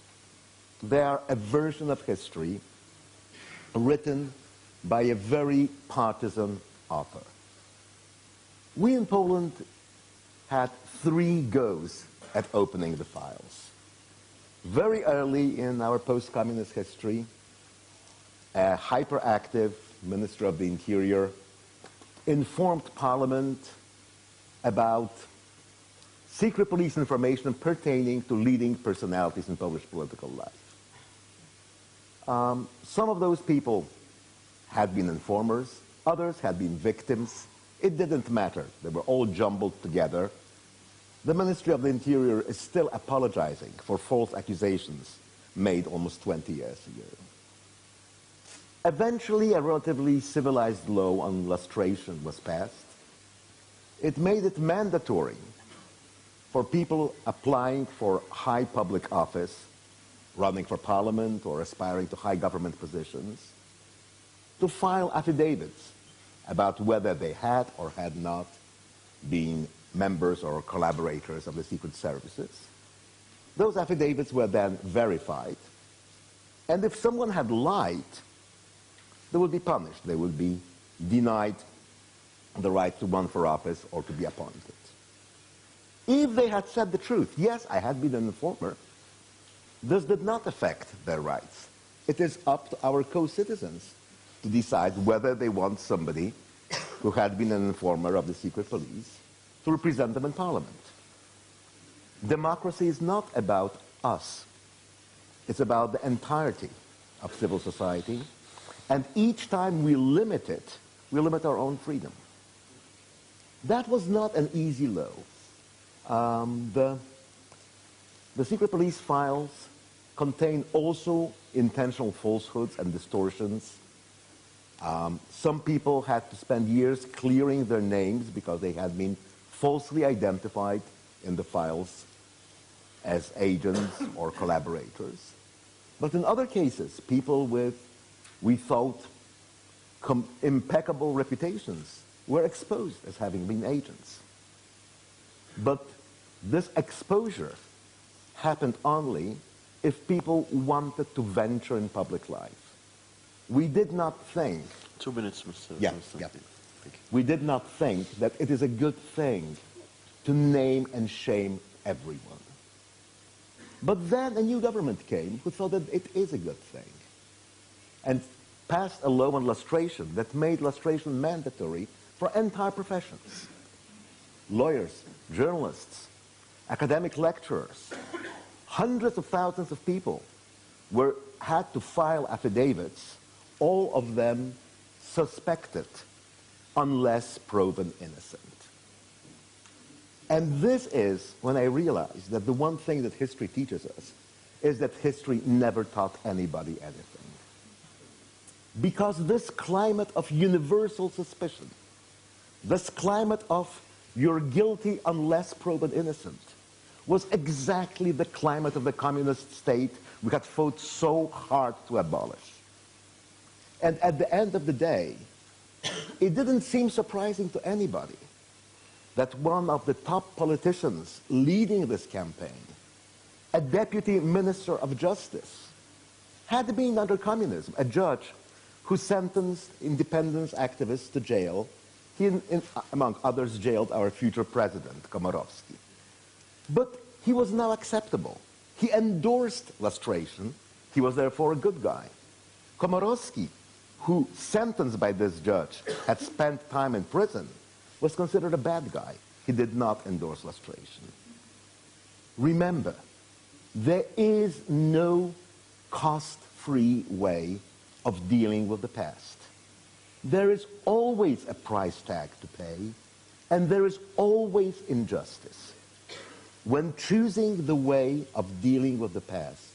They are a version of history written by a very partisan author. We in Poland had 3 goes at opening the files. Very early in our post-communist history, a hyperactive Minister of the Interior informed Parliament about secret police information pertaining to leading personalities in Polish political life. Some of those people had been informers, others had been victims. It didn't matter. They were all jumbled together. The Ministry of the Interior is still apologizing for false accusations made almost 20 years ago. Eventually, a relatively civilized law on lustration was passed. It made it mandatory for people applying for high public office, running for parliament or aspiring to high government positions, to file affidavits about whether they had or had not been members or collaborators of the secret services. Those affidavits were then verified, and if someone had lied, they would be punished. They would be denied the right to run for office or to be appointed. If they had said the truth, yes, I had been an informer, this did not affect their rights. It is up to our co-citizens to decide whether they want somebody who had been an informer of the secret police to represent them in Parliament. Democracy is not about us. It's about the entirety of civil society. And each time we limit it, we limit our own freedom. That was not an easy law. The secret police files contain also intentional falsehoods and distortions. Some people had to spend years clearing their names because they had been falsely identified in the files as agents or collaborators. But in other cases, people with, we thought, impeccable reputations were exposed as having been agents. But this exposure happened only if people wanted to venture in public life. We did not think... 2 minutes, Mr. Yeah, yeah. We did not think that it is a good thing to name and shame everyone. But then a new government came who thought that it is a good thing and passed a law on lustration that made lustration mandatory for entire professions. Lawyers, journalists, academic lecturers, hundreds of thousands of people had to file affidavits, all of them suspected unless proven innocent. And this is when I realized that the one thing that history teaches us is that history never taught anybody anything. Because this climate of universal suspicion, this climate of you're guilty unless proven innocent, was exactly the climate of the communist state we had fought so hard to abolish. And at the end of the day, it didn't seem surprising to anybody that one of the top politicians leading this campaign, a deputy minister of justice, had been under communism, a judge who sentenced independence activists to jail. He, among others, jailed our future president, Komorowski. But he was now acceptable. He endorsed lustration. He was therefore a good guy. Komorowski, who, sentenced by this judge, had spent time in prison, was considered a bad guy. He did not endorse lustration. Remember, there is no cost-free way of dealing with the past. There is always a price tag to pay, and there is always injustice. When choosing the way of dealing with the past,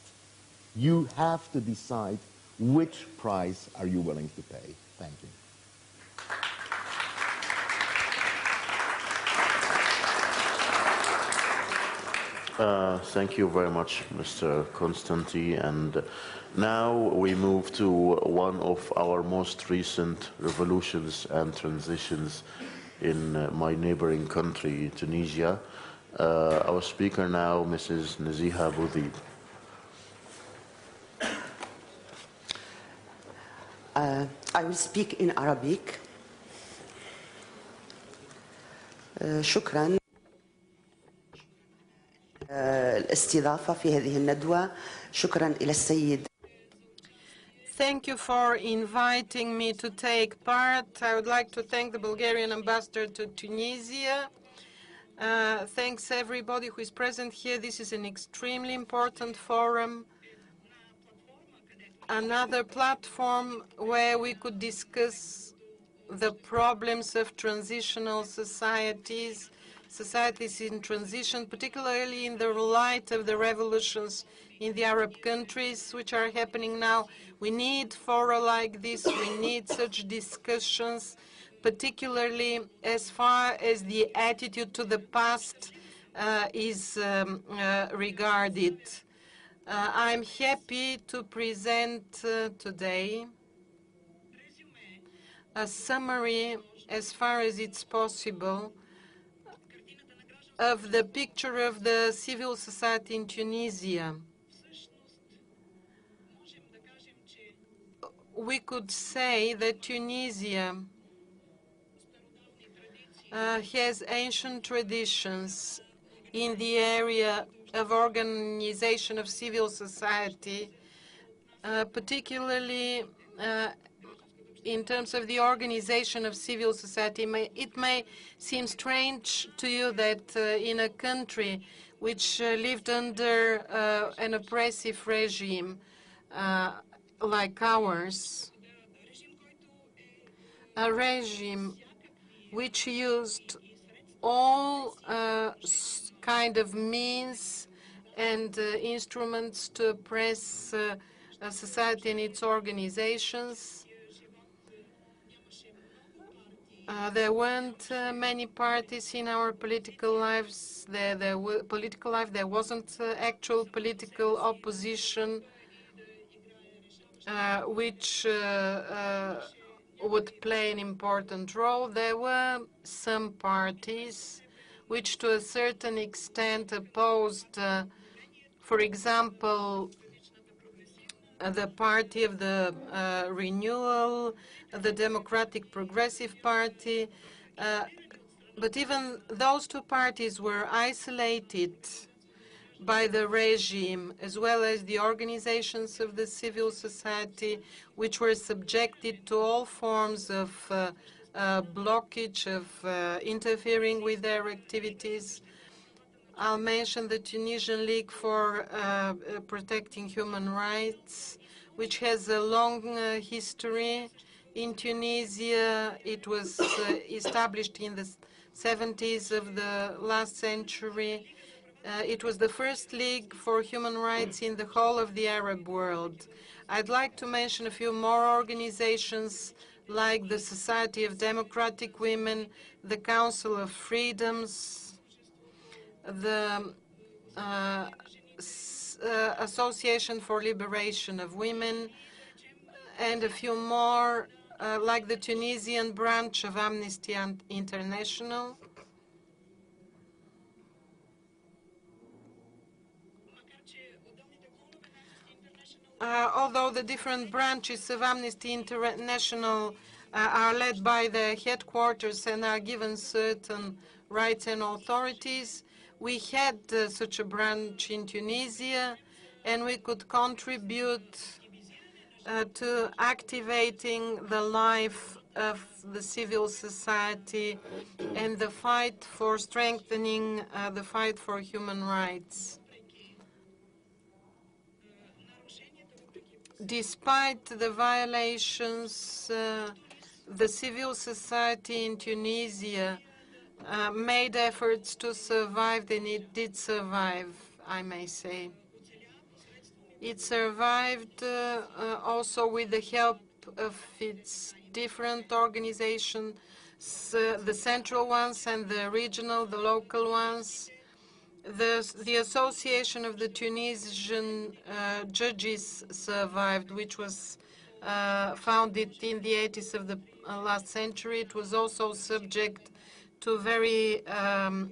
you have to decide which price are you willing to pay. Thank you. Thank you very much, Mr. Constanti. And now we move to one of our most recent revolutions and transitions in my neighboring country, Tunisia. Our speaker now, Mrs. Naziha Boudib. I will speak in Arabic. شكرا الاستضافة في هذه الندوة. شكرا إلى السيد. Thank you for inviting me to take part. I would like to thank the Bulgarian ambassador to Tunisia. Thanks everybody who is present here. This is an extremely important forum. Another platform where we could discuss the problems of transitional societies, societies in transition, particularly in the light of the revolutions in the Arab countries which are happening now. We need fora like this, we need such discussions, particularly as far as the attitude to the past is regarded. I'm happy to present today a summary, as far as it's possible, of the picture of the civil society in Tunisia. We could say that Tunisia has ancient traditions in the area of organization of civil society, particularly in terms of the organization of civil society. It may seem strange to you that in a country which lived under an oppressive regime like ours, a regime which used all kind of means and instruments to oppress society and its organizations. There weren't many parties in our political lives. There wasn't actual political opposition which would play an important role. There were some parties which to a certain extent opposed, for example, the party of the renewal, the Democratic Progressive Party. But even those two parties were isolated by the regime, as well as the organizations of the civil society, which were subjected to all forms of blockage, of interfering with their activities. I'll mention the Tunisian League for Protecting Human Rights, which has a long history in Tunisia. It was established in the 70s of the last century. It was the first league for human rights in the whole of the Arab world. I'd like to mention a few more organizations like the Society of Democratic Women, the Council of Freedoms, the Association for Liberation of Women, and a few more like the Tunisian branch of Amnesty International. although the different branches of Amnesty International are led by the headquarters and are given certain rights and authorities, we had such a branch in Tunisia, and we could contribute to activating the life of the civil society and the fight for strengthening the fight for human rights. Despite the violations, the civil society in Tunisia made efforts to survive, and it did survive, I may say. It survived also with the help of its different organizations, the central ones and the regional, the local ones. The Association of the Tunisian Judges survived, which was founded in the 80s of the last century. It was also subject to very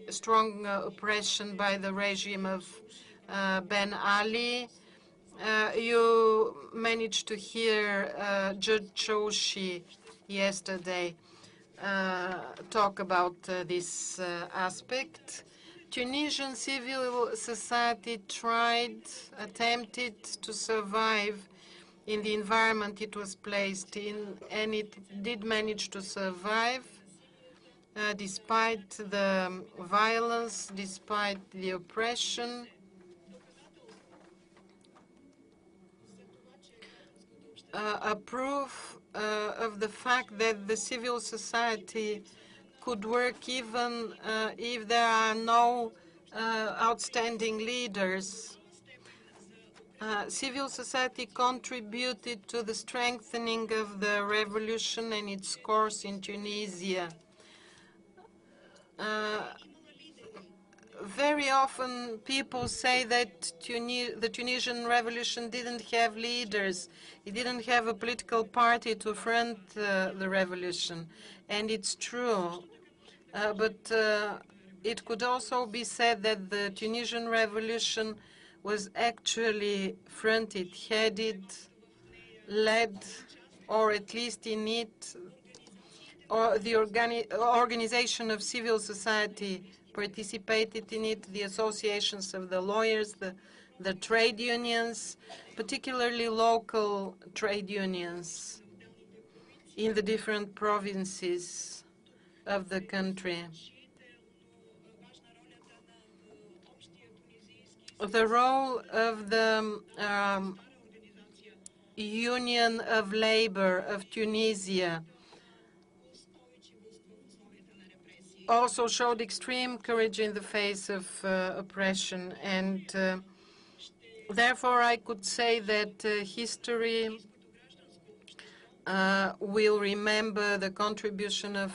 strong oppression by the regime of Ben Ali. You managed to hear Judge Chouchi yesterday talk about this aspect. Tunisian civil society attempted to survive in the environment it was placed in, and it did manage to survive despite the violence, despite the oppression. A proof of the fact that the civil society could work even if there are no outstanding leaders. Civil society contributed to the strengthening of the revolution and its course in Tunisia. Very often people say that the Tunisian revolution didn't have leaders. It didn't have a political party to front the revolution. And it's true. But it could also be said that the Tunisian revolution was actually fronted, headed, led, or at least in it, or the organization of civil society participated in it, the associations of the lawyers, the trade unions, particularly local trade unions in the different provinces of the country. The role of the Union of Labor of Tunisia also showed extreme courage in the face of oppression, and therefore I could say that history will remember the contribution of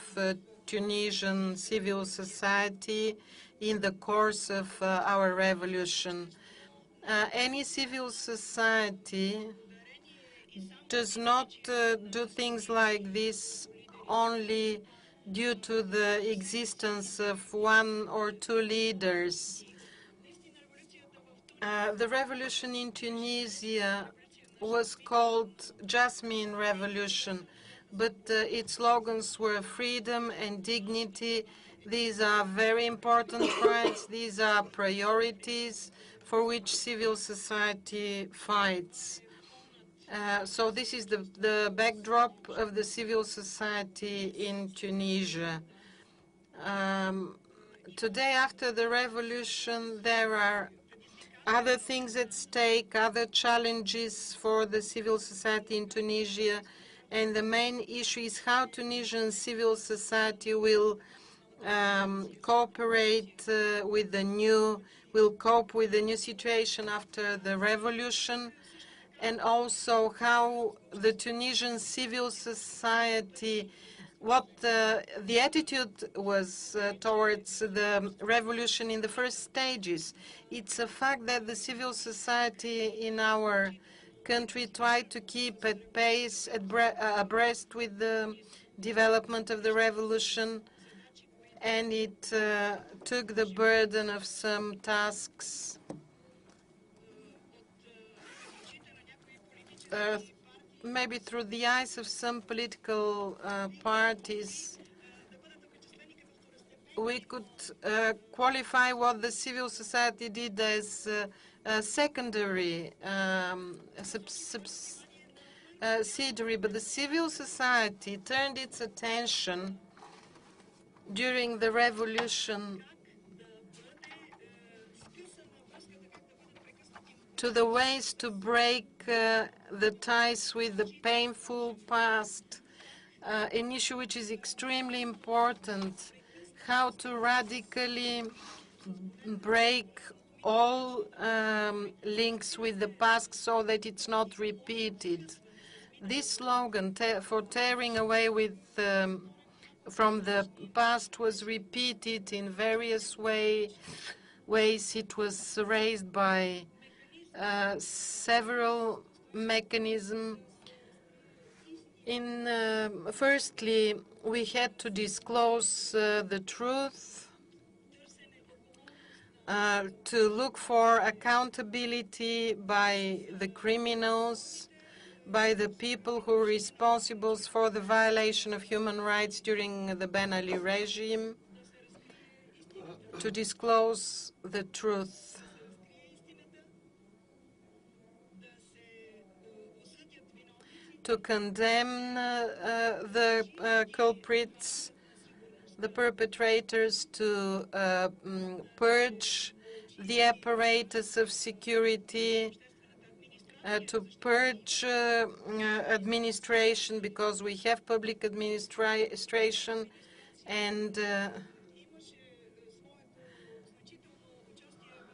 Tunisian civil society in the course of our revolution. Any civil society does not do things like this only due to the existence of one or two leaders. The revolution in Tunisia was called Jasmine Revolution, but its slogans were freedom and dignity. These are very important rights. These are priorities for which civil society fights. So this is the backdrop of the civil society in Tunisia. Today, after the revolution, there are other things at stake, other challenges for the civil society in Tunisia, and the main issue is how Tunisian civil society will cooperate will cope with the new situation after the revolution, and also how the Tunisian civil society, what the attitude was towards the revolution in the first stages. It's a fact that the civil society in our country tried to keep at pace, abreast with the development of the revolution, and it took the burden of some tasks maybe through the eyes of some political parties, we could qualify what the civil society did as a secondary subsidiary, but the civil society turned its attention during the revolution to the ways to break the ties with the painful past, an issue which is extremely important, how to radically break all links with the past so that it's not repeated. This slogan for tearing away from the past was repeated in various ways. It was raised by several mechanisms. Firstly, we had to disclose the truth, to look for accountability by the criminals, by the people who are responsible for the violation of human rights during the Ben Ali regime, to disclose the truth. To condemn the culprits, the perpetrators, to purge the apparatus of security, to purge administration, because we have public administration, and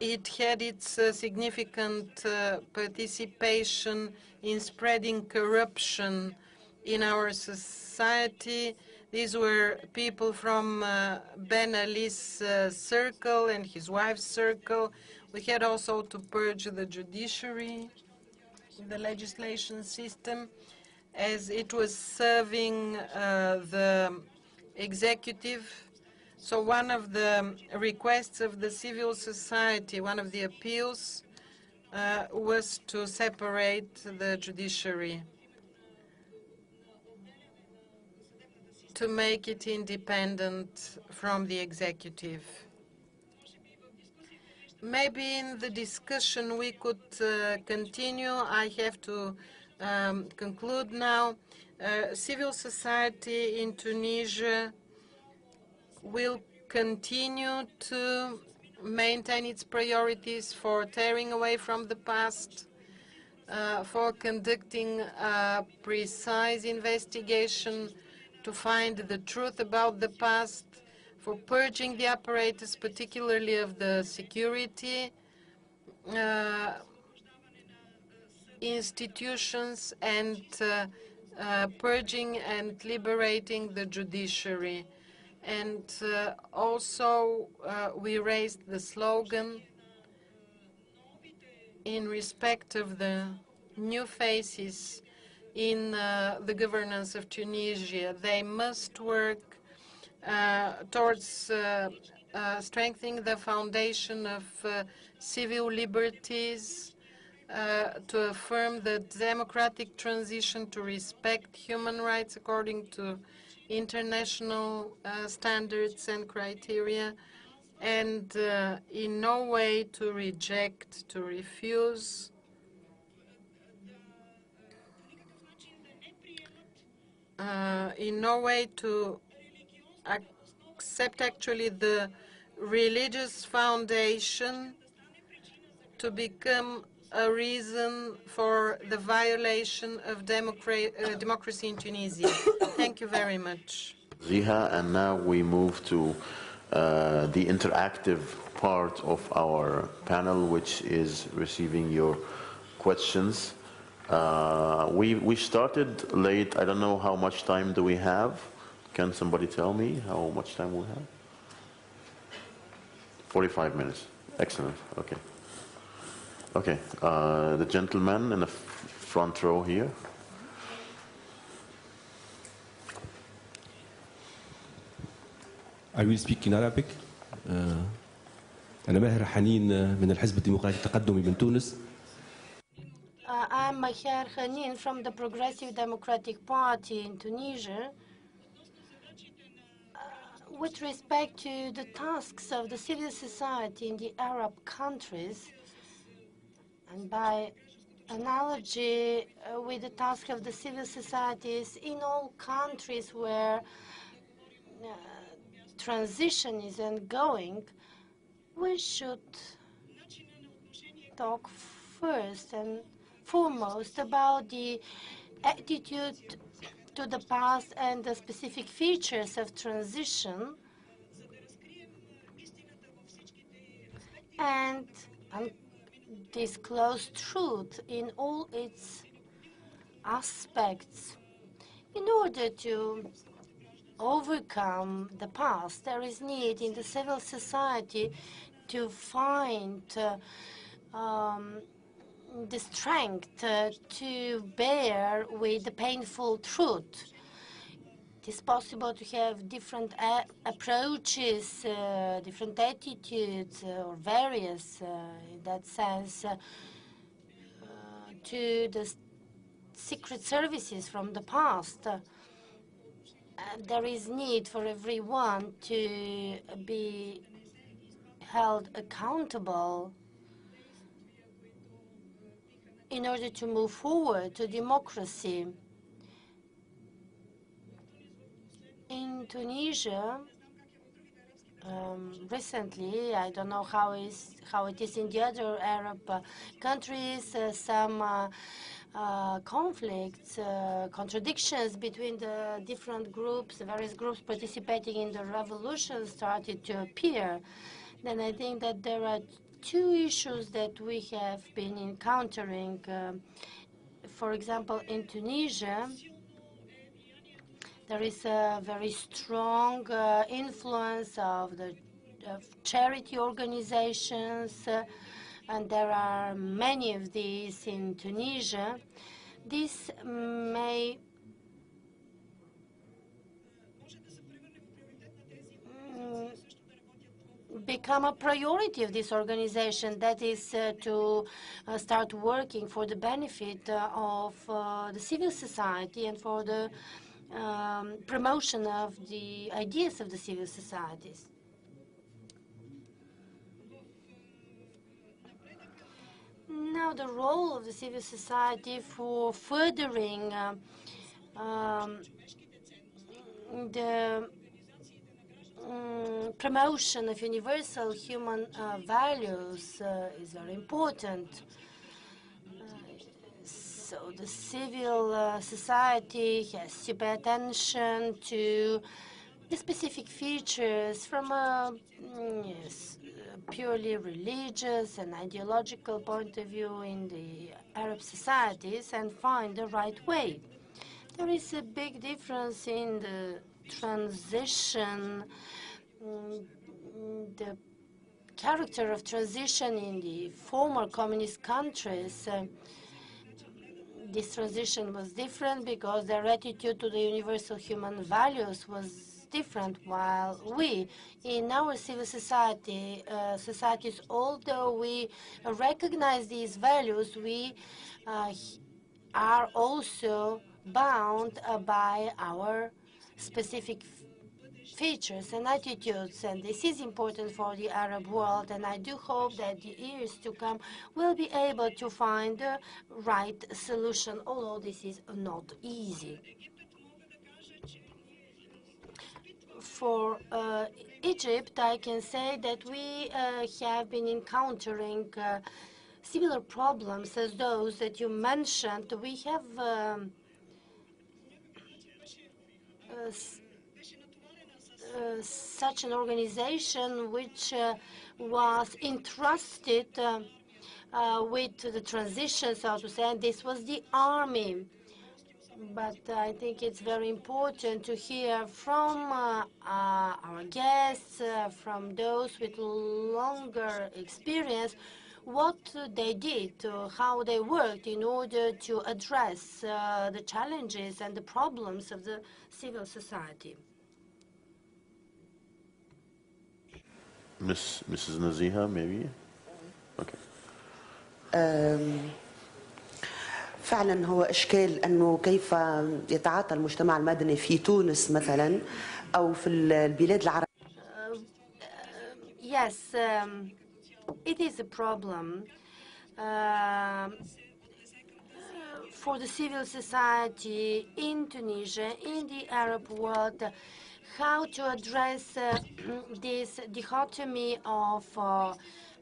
it had its significant participation in spreading corruption in our society. These were people from Ben Ali's circle and his wife's circle. We had also to purge the judiciary, the legislation system, as it was serving the executive. So one of the requests of the civil society, one of the appeals, was to separate the judiciary, to make it independent from the executive. Maybe in the discussion we could continue. I have to conclude now. Civil society in Tunisia will continue to maintain its priorities for tearing away from the past, for conducting a precise investigation to find the truth about the past, for purging the apparatus, particularly of the security institutions, and purging and liberating the judiciary. And also we raised the slogan in respect of the new faces in the governance of Tunisia. They must work towards strengthening the foundation of civil liberties, to affirm the democratic transition, to respect human rights according to international standards and criteria, and in no way to reject, to refuse in no way to accept actually the religious foundation to become a reason for the violation of democracy in Tunisia. Thank you very much. Ziha, and now we move to the interactive part of our panel, which is receiving your questions. We started late. I don't know how much time do we have. Can somebody tell me how much time we have? 45 minutes. Excellent. Okay. Okay. The gentleman in the front row here. I will speak in Arabic. أنا ماهر حنين من الحزب الديمقراطي التقدمي من تونس. I'm Maher Hanin from the Progressive Democratic Party in Tunisia. With respect to the tasks of the civil society in the Arab countries, and by analogy with the task of the civil societies in all countries where transition is ongoing, we should talk first and foremost about the attitude to the past and the specific features of transition, and disclose truth in all its aspects. In order to overcome the past, there is need in the civil society to find the strength to bear with the painful truth. It is possible to have different approaches, different attitudes, or various, in that sense, to the secret services from the past. There is need for everyone to be held accountable in order to move forward to democracy. In Tunisia, recently, I don't know how it is in the other Arab countries, some conflicts, contradictions between the different groups, the various groups participating in the revolution started to appear. Then I think that there are two issues that we have been encountering. For example, in Tunisia, there is a very strong influence of charity organizations, and there are many of these in Tunisia. This may become a priority of this organization, that is to start working for the benefit of the civil society and for the promotion of the ideas of the civil societies. Now, the role of the civil society for furthering the promotion of universal human values is very important. So the civil society has to pay attention to the specific features from a purely religious and ideological point of view in the Arab societies and find the right way. There is a big difference in the transition, the character of transition in the former communist countries. This transition was different because their attitude to the universal human values was different, while we, in our civil society, although we recognize these values, we are also bound by our specific features and attitudes, and this is important for the Arab world, and I do hope that the years to come will be able to find the right solution, although this is not easy. For Egypt, I can say that we have been encountering similar problems as those that you mentioned. We have such an organization which was entrusted with the transition, so to say, and this was the army. But I think it's very important to hear from our guests, from those with longer experience, what they did, how they worked in order to address the challenges and the problems of the civil society. Mrs. Naziha, maybe? Okay. فعلا هو إشكال أنه كيف يتعاطى المجتمع المدني في تونس مثلا أو في البلاد العربية. Yes, it is a problem for the civil society in Tunisia, in the Arab world, how to address this dichotomy of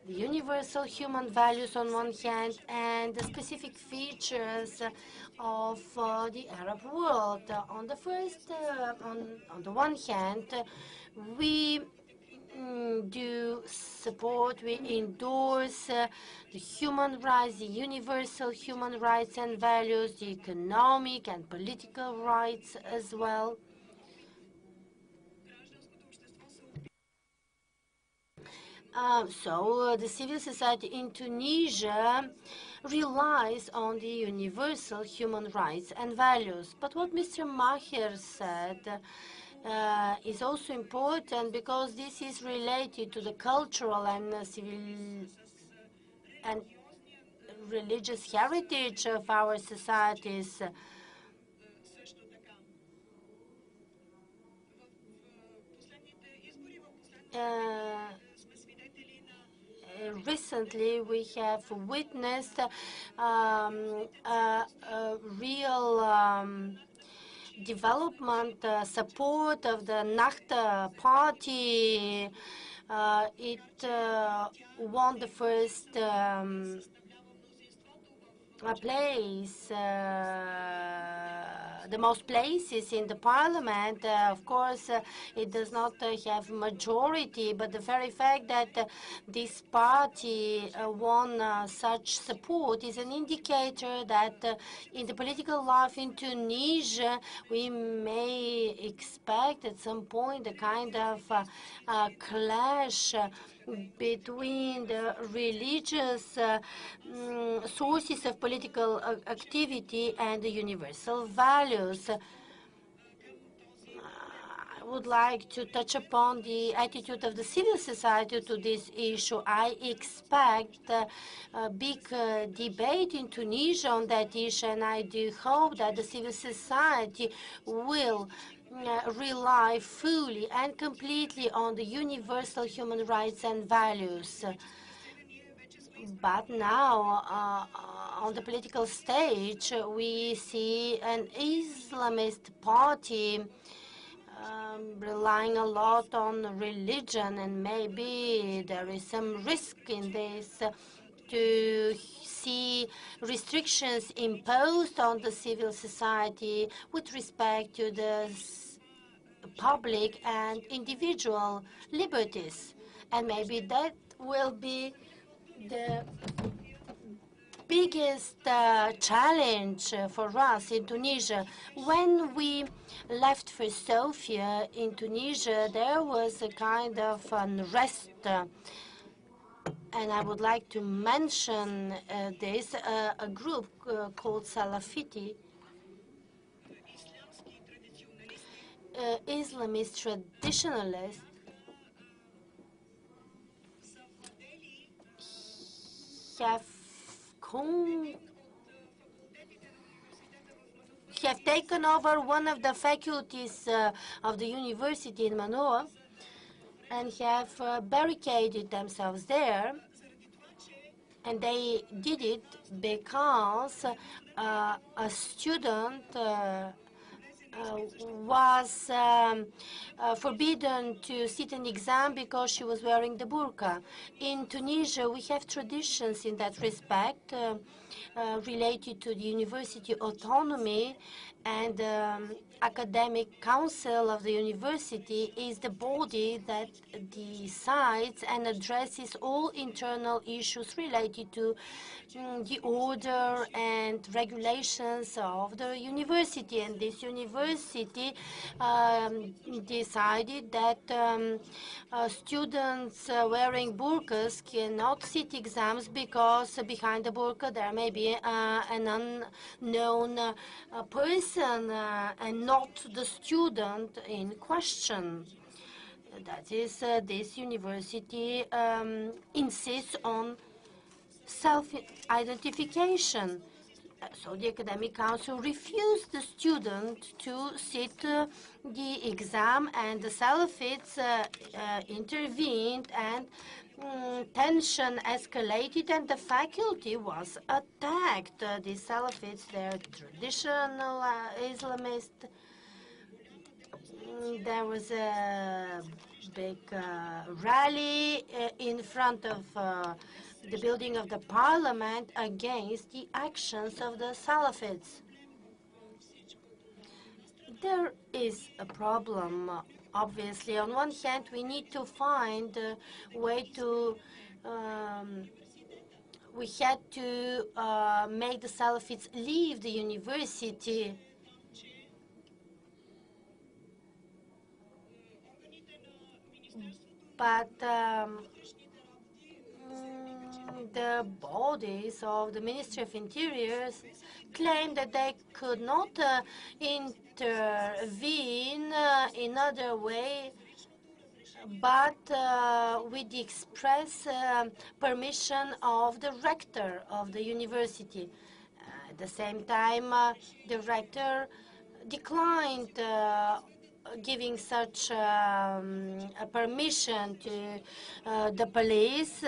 the universal human values on one hand and the specific features of the Arab world. On the first, on the one hand, we do support, we endorse the human rights, the universal human rights and values, the economic and political rights as well. So the civil society in Tunisia relies on the universal human rights and values. But what Mr. Maher said is also important because this is related to the cultural and civil and religious heritage of our societies. Recently, we have witnessed a real development support of the Nakhta party. It won the first place, the most places in the parliament. Of course, it does not have majority, but the very fact that this party won such support is an indicator that in the political life in Tunisia, we may expect at some point a kind of clash between the religious sources of political activity and the universal values. I would like to touch upon the attitude of the civil society to this issue. I expect a big debate in Tunisia on that issue, and I do hope that the civil society will rely fully and completely on the universal human rights and values. But now, on the political stage, we see an Islamist party relying a lot on religion, and maybe there is some risk in this to see restrictions imposed on the civil society with respect to the public and individual liberties. And maybe that will be the biggest challenge for us in Tunisia. When we left for Sofia in Tunisia, there was a kind of unrest. And I would like to mention this, a group called Salafiti, Islamist traditionalists, have taken over one of the faculties of the university in Manoa and have barricaded themselves there. And they did it because a student was forbidden to sit an exam because she was wearing the burqa. In Tunisia, we have traditions in that respect related to the university autonomy, and academic council of the university is the body that decides and addresses all internal issues related to the order and regulations of the university. And this university decided that students wearing burqas cannot sit exams because behind the burqa there may be an unknown person and not the student in question. That is, this university insists on self-identification. So the Academic Council refused the student to sit the exam, and the Salafists intervened, and tension escalated, and the faculty was attacked. The Salafists, they're traditional Islamist. There was a big rally in front of the building of the parliament against the actions of the Salafists. There is a problem, obviously. On one hand, we need to find a way to we had to make the Salafists leave the university. But the bodies of the Ministry of Interiors claimed that they could not intervene in other way, but with the express permission of the rector of the university. At the same time, the rector declined giving such a permission to the police,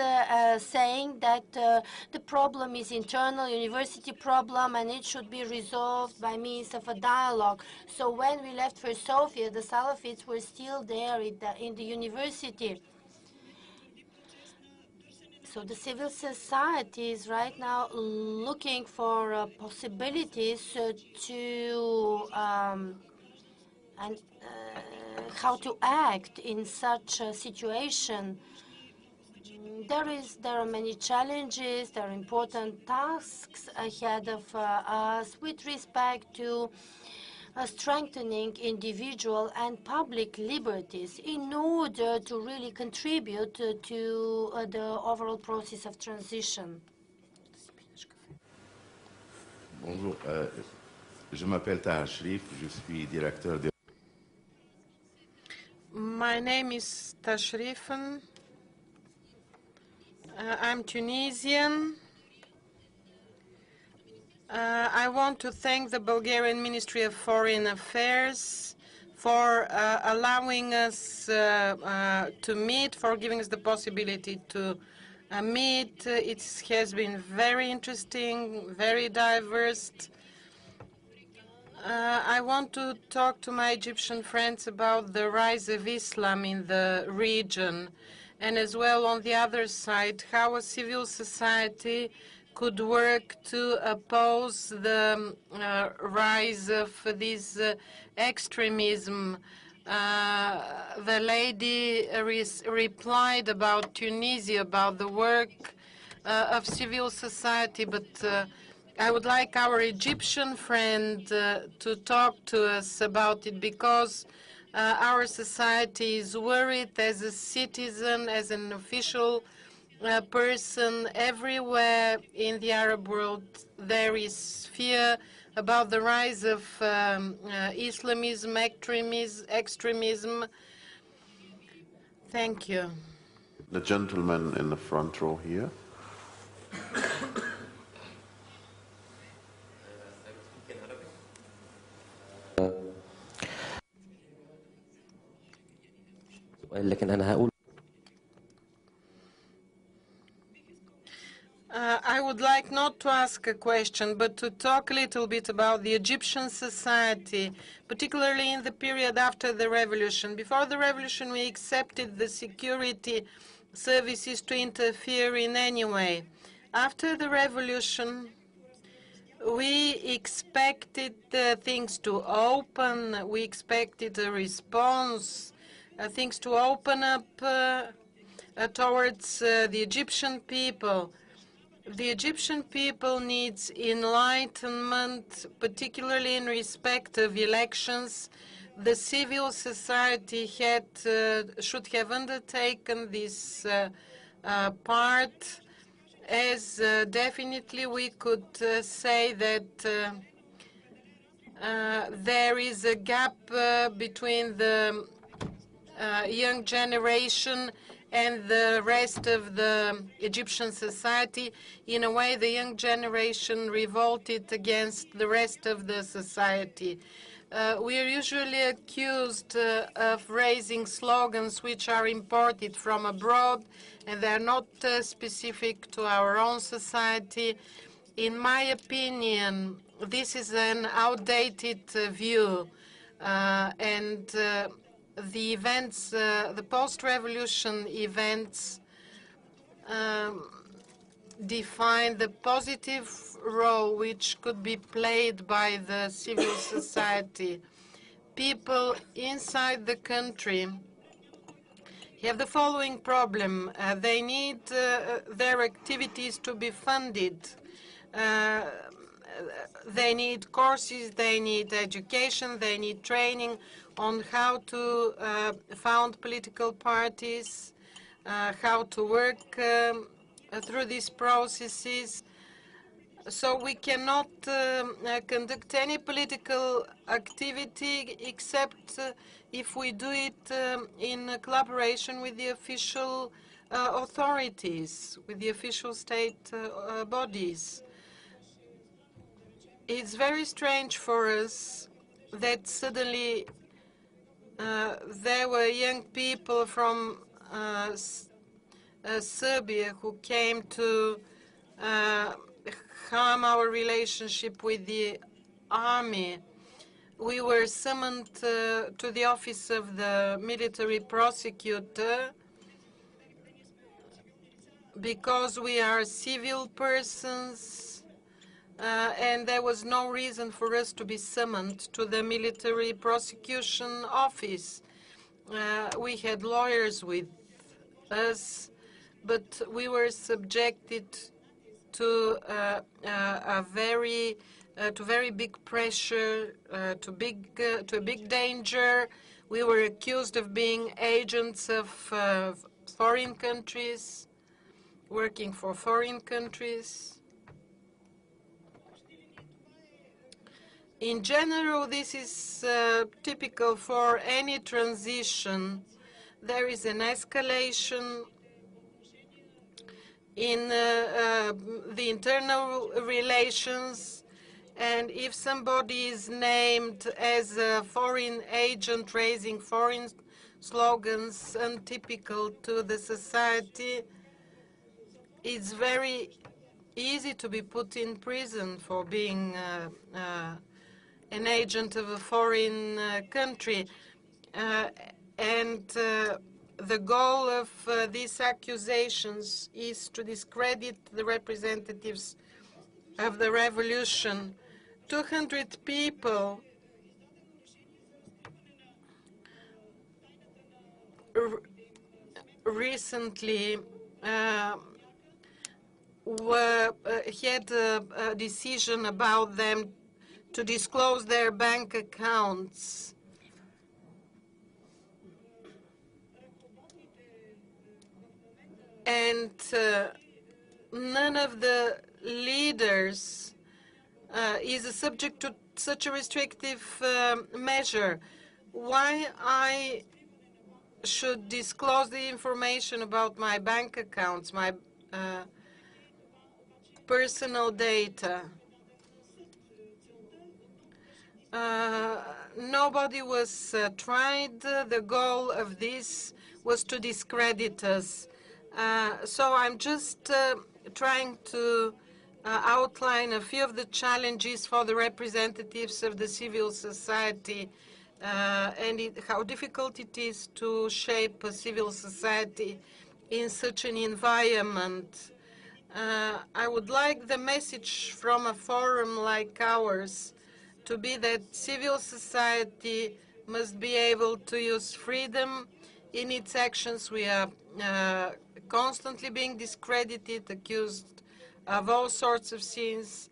saying that the problem is internal university problem and it should be resolved by means of a dialogue. So when we left for Sofia, the Salafists were still there in the university. So the civil society is right now looking for possibilities to and how to act in such a situation. There are many challenges, there are important tasks ahead of us with respect to strengthening individual and public liberties in order to really contribute to the overall process of transition. Bonjour, je m'appelle Taha Shrif, je suis directeur de... My name is Tashrifen. I'm Tunisian. I want to thank the Bulgarian Ministry of Foreign Affairs for allowing us to meet, for giving us the possibility to meet. It has been very interesting, very diverse. I want to talk to my Egyptian friends about the rise of Islam in the region, and as well on the other side, how a civil society could work to oppose the rise of this extremism. The lady replied about Tunisia, about the work of civil society, but I would like our Egyptian friend to talk to us about it, because our society is worried as a citizen, as an official person. Everywhere in the Arab world there is fear about the rise of Islamism, extremism. Thank you. The gentleman in the front row here. لكن أنا هقول I would like not to ask a question, but to talk a little bit about the Egyptian society, particularly in the period after the revolution. Before the revolution, we accepted the security services to interfere in any way. After the revolution, we expected things to open. We expected a response, things to open up towards the Egyptian people. The Egyptian people needs enlightenment, particularly in respect of elections. The civil society should have undertaken this part, as definitely we could say that there is a gap between the young generation and the rest of the Egyptian society. In a way, the young generation revolted against the rest of the society. We are usually accused of raising slogans which are imported from abroad, and they are not specific to our own society. In my opinion, this is an outdated view, and the events, the post-revolution events, define the positive role which could be played by the civil society. People inside the country have the following problem. They need their activities to be funded. They need courses, they need education, they need training on how to found political parties, how to work through these processes. So we cannot conduct any political activity except if we do it in collaboration with the official authorities, with the official state bodies. It's very strange for us that suddenly there were young people from Serbia who came to harm our relationship with the army. We were summoned to the office of the military prosecutor because we are civil persons, and there was no reason for us to be summoned to the military prosecution office. We had lawyers with us, but we were subjected to very big pressure, to a big danger. We were accused of being agents of foreign countries, working for foreign countries. In general, this is typical for any transition. There is an escalation in the internal relations, and if somebody is named as a foreign agent raising foreign slogans untypical to the society, it's very easy to be put in prison for being an agent of a foreign country. The goal of these accusations is to discredit the representatives of the revolution. 200 people recently had a decision about them to disclose their bank accounts. And none of the leaders is subject to such a restrictive measure. Why I should disclose the information about my bank accounts, my personal data? Nobody was tried. The goal of this was to discredit us. So I'm just trying to outline a few of the challenges for the representatives of the civil society and how difficult it is to shape a civil society in such an environment. I would like the message from a forum like ours to be that civil society must be able to use freedom in its actions. We are constantly being discredited, accused of all sorts of sins.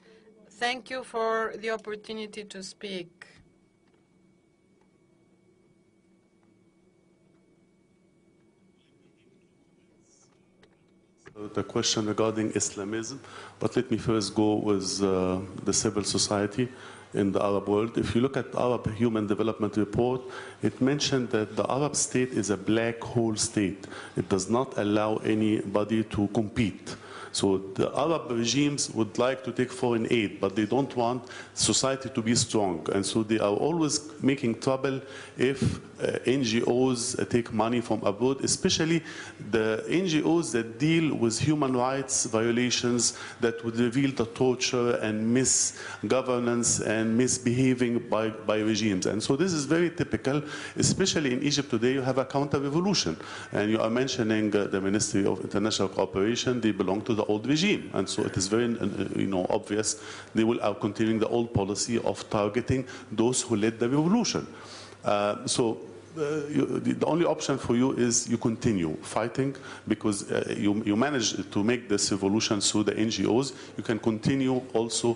Thank you for the opportunity to speak. The question regarding Islamism, but let me first go with the civil society. in the Arab world. If you look at the Arab Human Development Report, it mentioned that the Arab state is a black hole state. It does not allow anybody to compete. So the Arab regimes would like to take foreign aid, but they don't want society to be strong. And so they are always making trouble if NGOs take money from abroad, especially the NGOs that deal with human rights violations that would reveal the torture and misgovernance and misbehaving by regimes. And so this is very typical, especially in Egypt today. You have a counter-revolution. And you are mentioning the Ministry of International Cooperation. They belong to the old regime. And so it is very obvious they are continuing the old policy of targeting those who led the revolution. The only option for you is you continue fighting because you managed to make this revolution through the NGOs. You can continue also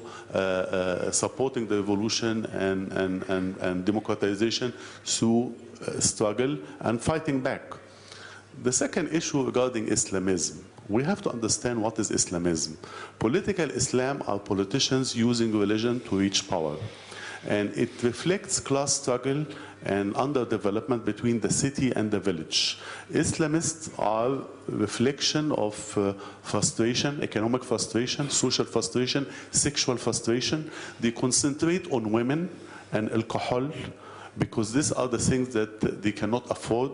supporting the revolution and democratization through struggle and fighting back. The second issue regarding Islamism. We have to understand what is Islamism. Political Islam are politicians using religion to reach power. And it reflects class struggle and underdevelopment between the city and the village. Islamists are a reflection of frustration, economic frustration, social frustration, sexual frustration. They concentrate on women and alcohol, because these are the things that they cannot afford,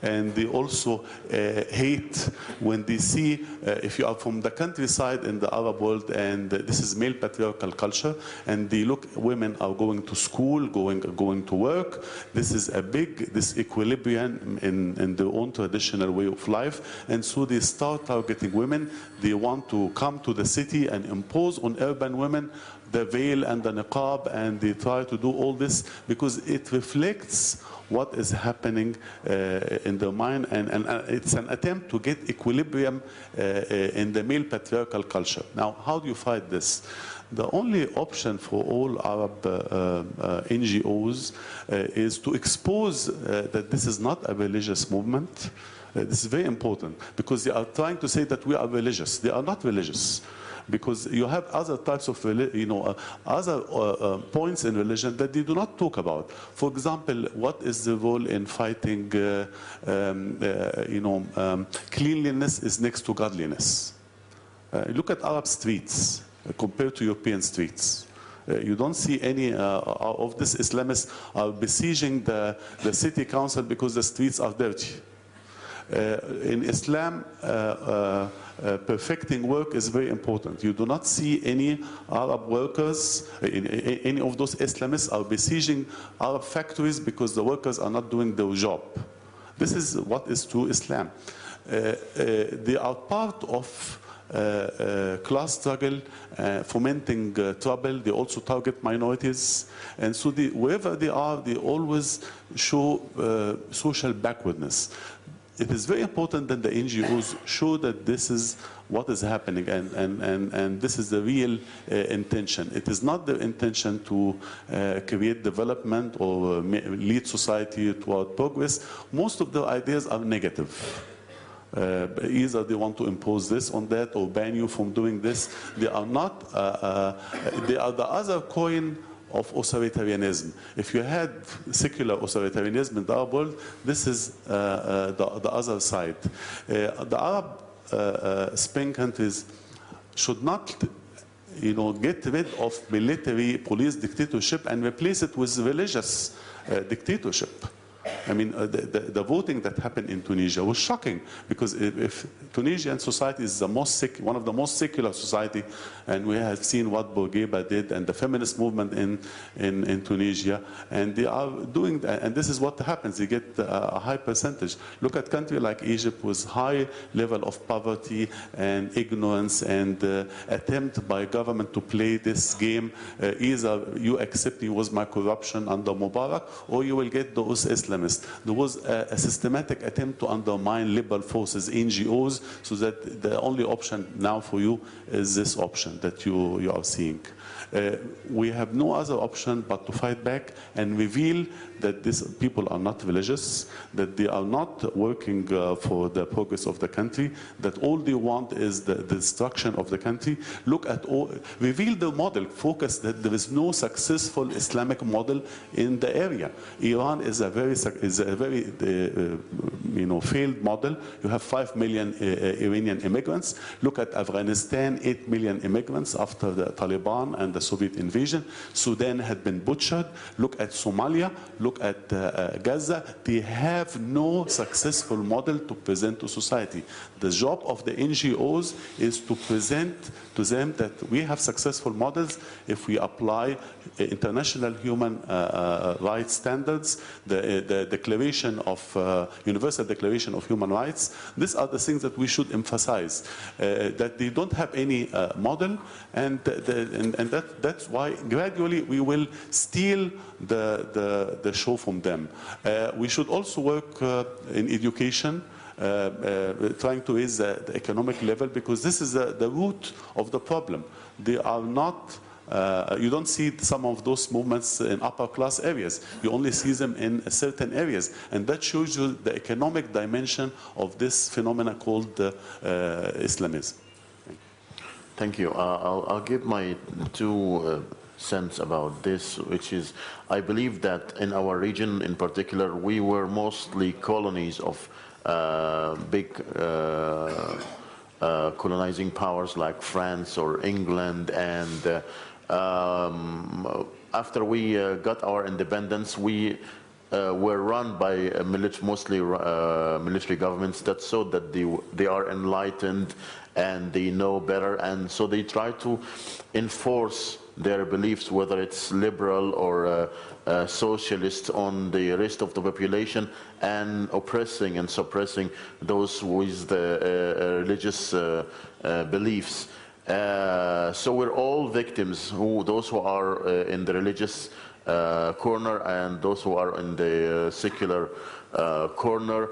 and they also hate when they see, if you are from the countryside in the Arab world, and this is male patriarchal culture, and they look, women are going to school, going to work. This is a big disequilibrium in their own traditional way of life, and so they start targeting women. They want to come to the city and impose on urban women the veil and the niqab, and they try to do all this because it reflects what is happening in their mind, and it's an attempt to get equilibrium in the male patriarchal culture. Now, how do you fight this? The only option for all Arab NGOs is to expose that this is not a religious movement. This is very important because they are trying to say that we are religious. They are not religious. Because you have other types of, other points in religion that they do not talk about. For example, what is the role in fighting, cleanliness is next to godliness. Look at Arab streets compared to European streets. You don't see any of these Islamists are besieging the city council because the streets are dirty. In Islam, perfecting work is very important. You do not see any Arab workers, any of those Islamists are besieging Arab factories because the workers are not doing their job. This is what is true Islam. They are part of class struggle, fomenting trouble. They also target minorities. And so wherever they are, they always show social backwardness. It is very important that the NGOs show that this is what is happening, and this is the real intention. It is not the intention to create development or lead society toward progress. Most of the ideas are negative. Either they want to impose this on that or ban you from doing this. They are not, they are the other coin of authoritarianism. If you had secular authoritarianism in the Arab world, this is the other side. The Arab Spring countries should not get rid of military police dictatorship and replace it with religious dictatorship. I mean, the voting that happened in Tunisia was shocking, because if Tunisian society is one of the most secular society, and we have seen what Bourguiba did and the feminist movement in Tunisia, and they are doing that, and this is what happens. They get a high percentage. Look at country like Egypt with high level of poverty and ignorance and attempt by government to play this game. Either you accept it was my corruption under Mubarak, or you will get those Islamists. 70s, there was a systematic attempt to undermine liberal forces, NGOs, so that the only option now for you is this option that you are seeing. We have no other option but to fight back and reveal that these people are not religious, that they are not working for the progress of the country, that all they want is the destruction of the country. Look at all, reveal the model, focus that there is no successful Islamic model in the area. Iran is a very failed model. You have 5 million Iranian immigrants. Look at Afghanistan, 8 million immigrants after the Taliban and the Soviet invasion. Sudan had been butchered. Look at Somalia. Look at Gaza. They have no successful model to present to society. The job of the NGOs is to present to them that we have successful models if we apply international human rights standards, the Declaration of Universal Declaration of Human Rights. These are the things that we should emphasize. That they don't have any model, and that's why gradually we will steal the show from them. We should also work in education. Trying to raise the economic level, because this is the root of the problem. They are not, you don't see some of those movements in upper class areas. You only see them in certain areas. And that shows you the economic dimension of this phenomena called Islamism. Thank you. I'll give my 2 cents about this, which is, I believe that in our region in particular, we were mostly colonies of big colonizing powers like France or England, and after we got our independence, we were run by mostly military governments that thought that they are enlightened and they know better, and so they try to enforce their beliefs, whether it's liberal or socialist, on the rest of the population, and oppressing and suppressing those with the religious beliefs. So we're all victims, those who are in the religious corner and those who are in the secular corner.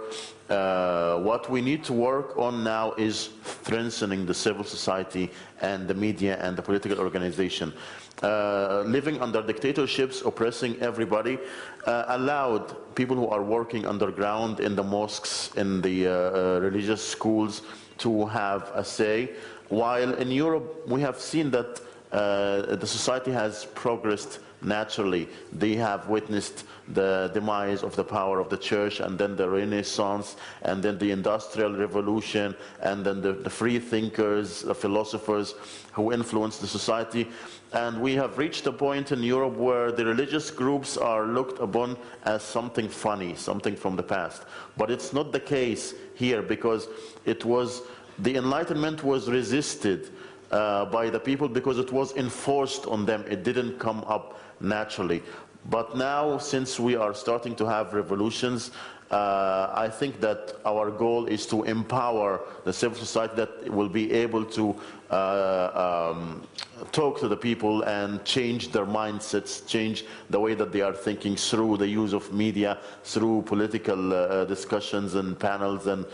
What we need to work on now is strengthening the civil society and the media and the political organization. Living under dictatorships, oppressing everybody, allowed people who are working underground in the mosques, in the religious schools, to have a say. While in Europe, we have seen that the society has progressed naturally. They have witnessed the demise of the power of the church, and then the Renaissance, and then the Industrial Revolution, and then the free thinkers, the philosophers who influenced the society. And we have reached a point in Europe where the religious groups are looked upon as something funny, something from the past. But it's not the case here, because the Enlightenment was resisted by the people because it was enforced on them. It didn't come up naturally. But now, since we are starting to have revolutions, I think that our goal is to empower the civil society that will be able to talk to the people and change their mindsets, change the way that they are thinking through the use of media, through political discussions and panels and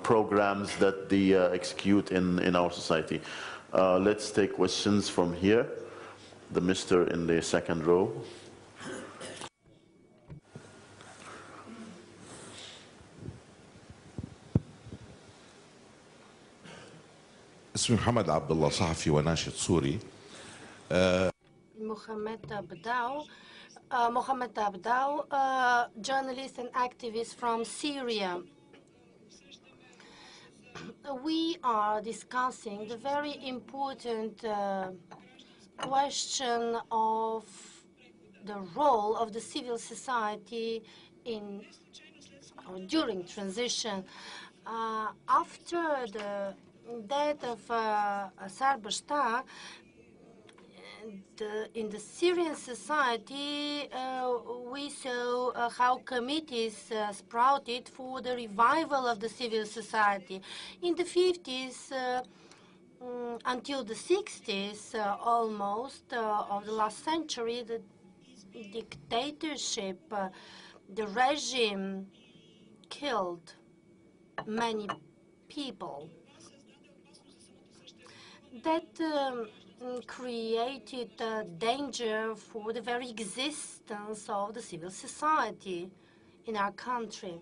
programs that they execute in our society. Let's take questions from here. The mister in the second row. اسمي محمد عبد الله، صحفي وناشط سوري. Mohamed Abdao, journalist and activist from Syria. We are discussing the very important question of the role of the civil society in or during transition. After the death of Sarbashta, in the Syrian society, we saw how committees sprouted for the revival of the civil society. In the 50s, until the 60s, almost, of the last century, the dictatorship the regime killed many people. That created a danger for the very existence of the civil society in our country.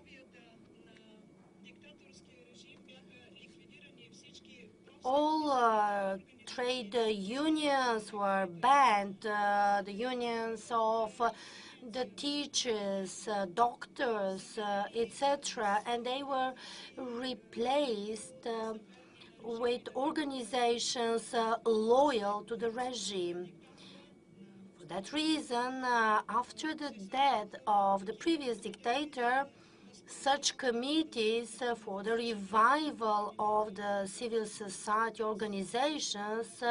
All trade unions were banned, the unions of the teachers, doctors, etc., and they were replaced with organizations loyal to the regime. For that reason, after the death of the previous dictator, such committees for the revival of the civil society organizations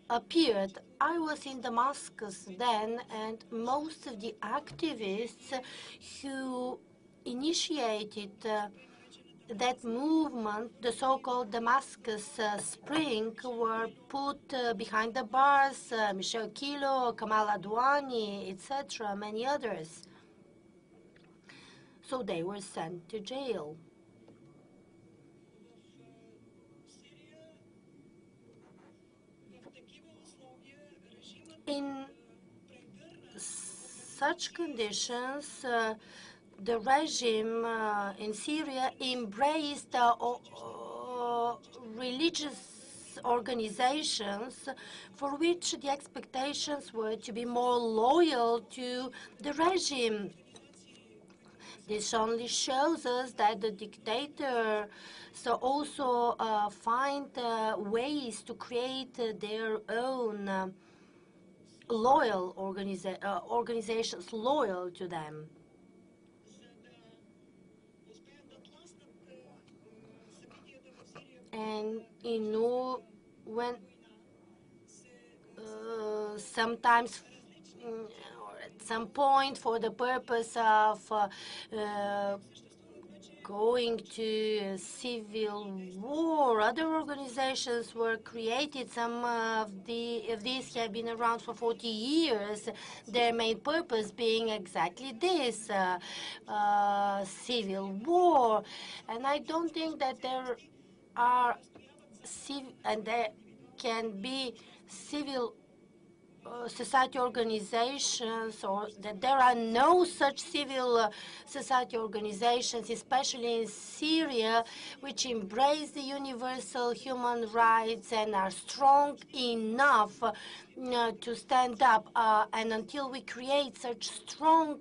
appeared. I was in Damascus then, and most of the activists who initiated that movement, the so-called Damascus Spring, were put behind the bars, Michel Kilo, Kamal Adwani, etc., many others. So they were sent to jail. In such conditions, the regime in Syria embraced religious organizations for which the expectations were to be more loyal to the regime. This only shows us that the dictator also find ways to create their own loyal organizations loyal to them. And you know, when sometimes or at some point for the purpose of going to civil war, other organizations were created. Some of these have been around for 40 years, their main purpose being exactly this, civil war. And I don't think that there are and there can be civil society organizations, or that there are no such civil society organizations, especially in Syria, which embrace the universal human rights and are strong enough to stand up. And until we create such strong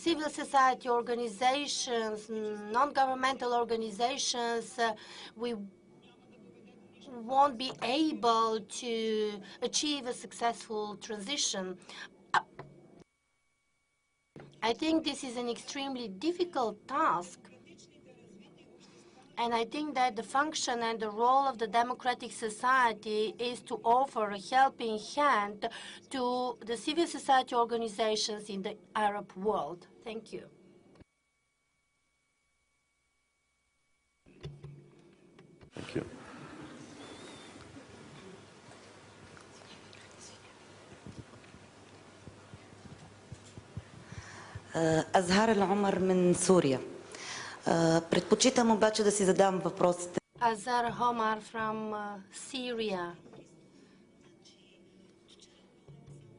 civil society organizations, non-governmental organizations, we won't be able to achieve a successful transition. I think this is an extremely difficult task. And I think that the function and the role of the democratic society is to offer a helping hand to the civil society organizations in the Arab world. Thank you. Thank you. Azhar Al-Omar من سوريا. Предпочитам обаче да си задам въпросите. Azhar Omar from Syria.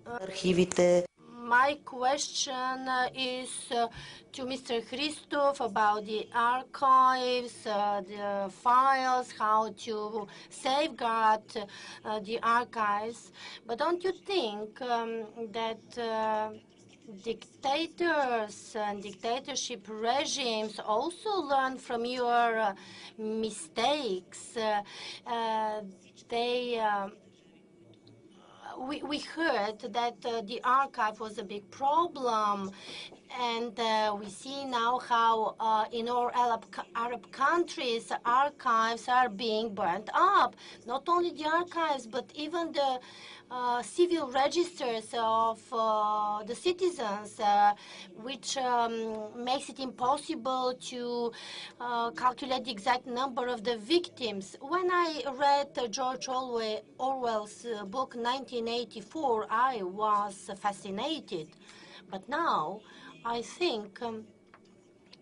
Архивите. My question is to Mr. Christoph about the archives, the files, how to safeguard the archives. But don't you think that dictators and dictatorship regimes also learn from your mistakes? We heard that the archive was a big problem, and we see now how in all Arab countries archives are being burnt up. Not only the archives, but even the civil registers of the citizens, which makes it impossible to calculate the exact number of the victims. When I read George Orwell's book 1984, I was fascinated. But now I think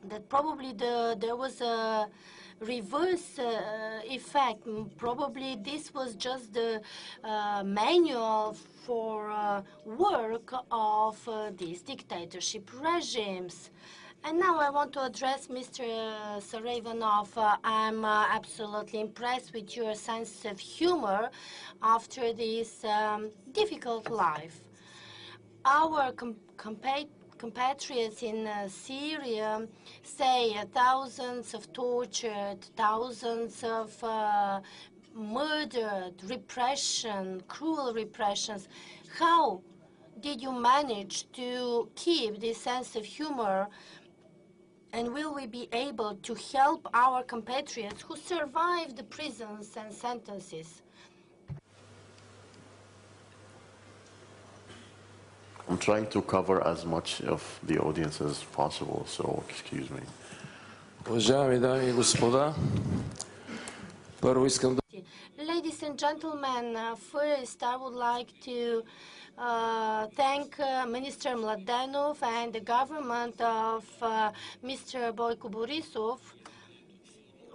that probably there was a reverse effect. Probably this was just the manual for work of these dictatorship regimes. And now I want to address Mr. Saravanov. I'm absolutely impressed with your sense of humor after this difficult life. Our compatriots in Syria say thousands of tortured, thousands of murdered, repression, cruel repressions. How did you manage to keep this sense of humor? And will we be able to help our compatriots who survived the prisons and sentences? I'm trying to cover as much of the audience as possible, so excuse me. Ladies and gentlemen, first I would like to thank Minister Mladenov and the government of Mr. Boyko Borisov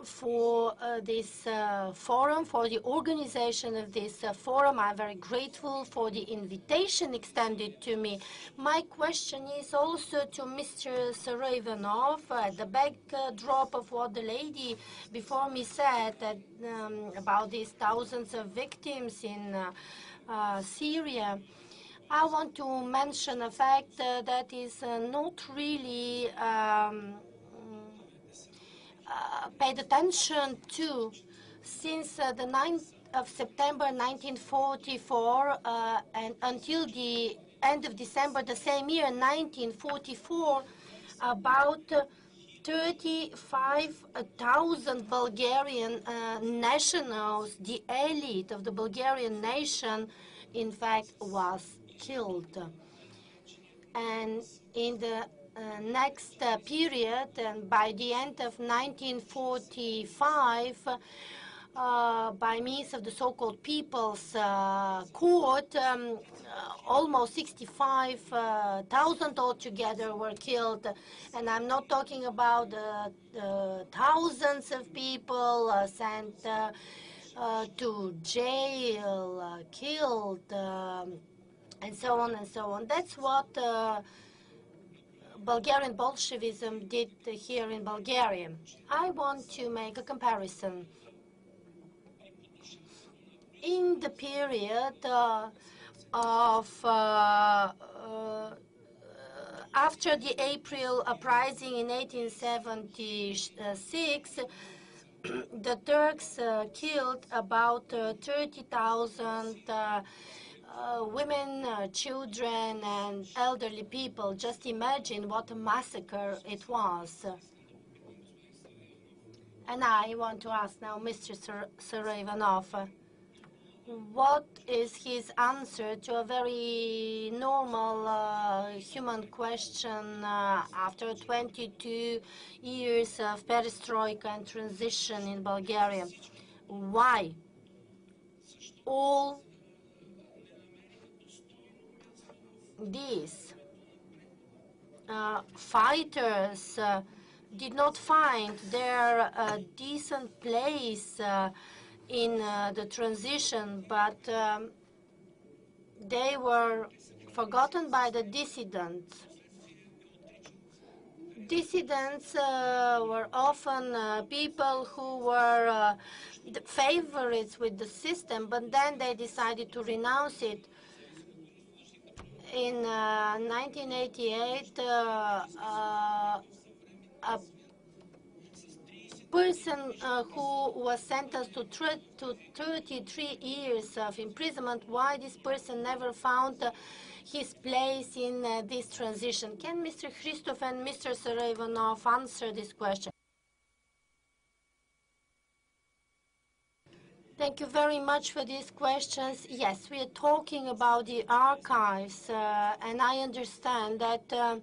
for this forum, for the organization of this forum. I'm very grateful for the invitation extended to me. My question is also to Mr. Saravanov, the backdrop of what the lady before me said that, about these thousands of victims in Syria. I want to mention a fact that is not really paid attention to since the 9th of September 1944 and until the end of December the same year, 1944, about 35,000 Bulgarian nationals, the elite of the Bulgarian nation, in fact, was killed. And in the next period, and by the end of 1945, by means of the so-called People's Court, almost 65,000 altogether were killed. And I'm not talking about thousands of people sent to jail, killed, and so on and so on. That's what Bulgarian Bolshevism did here in Bulgaria. I want to make a comparison. In the period after the April uprising in 1876, the Turks killed about 30,000 women, children, and elderly people. Just imagine what a massacre it was. And I want to ask now Mr. Saravanov, what is his answer to a very normal human question after 22 years of perestroika and transition in Bulgaria? Why all these fighters did not find their decent place in the transition, but they were forgotten by the dissidents. Dissidents were often people who were the favorites with the system, but then they decided to renounce it. In 1988, a person who was sentenced to 33 years of imprisonment, why this person never found his place in this transition? Can Mr. Christoph and Mr. Saravanov answer this question? Thank you very much for these questions. Yes, we are talking about the archives, and I understand that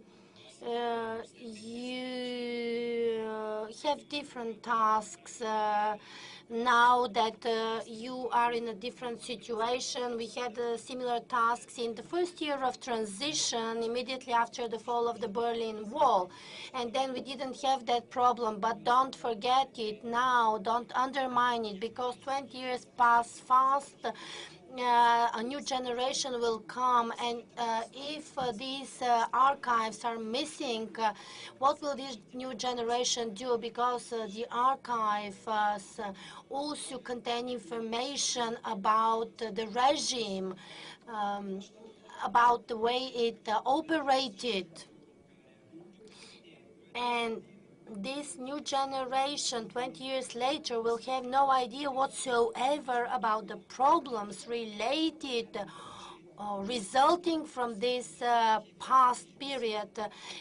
you have different tasks now that you are in a different situation. We had similar tasks in the first year of transition, immediately after the fall of the Berlin Wall. And then we didn't have that problem, but don't forget it now, don't undermine it, because 20 years pass fast. A new generation will come, and if these archives are missing, what will this new generation do? Because the archives also contain information about the regime, about the way it operated. And this new generation, 20 years later, will have no idea whatsoever about the problems related or resulting from this past period,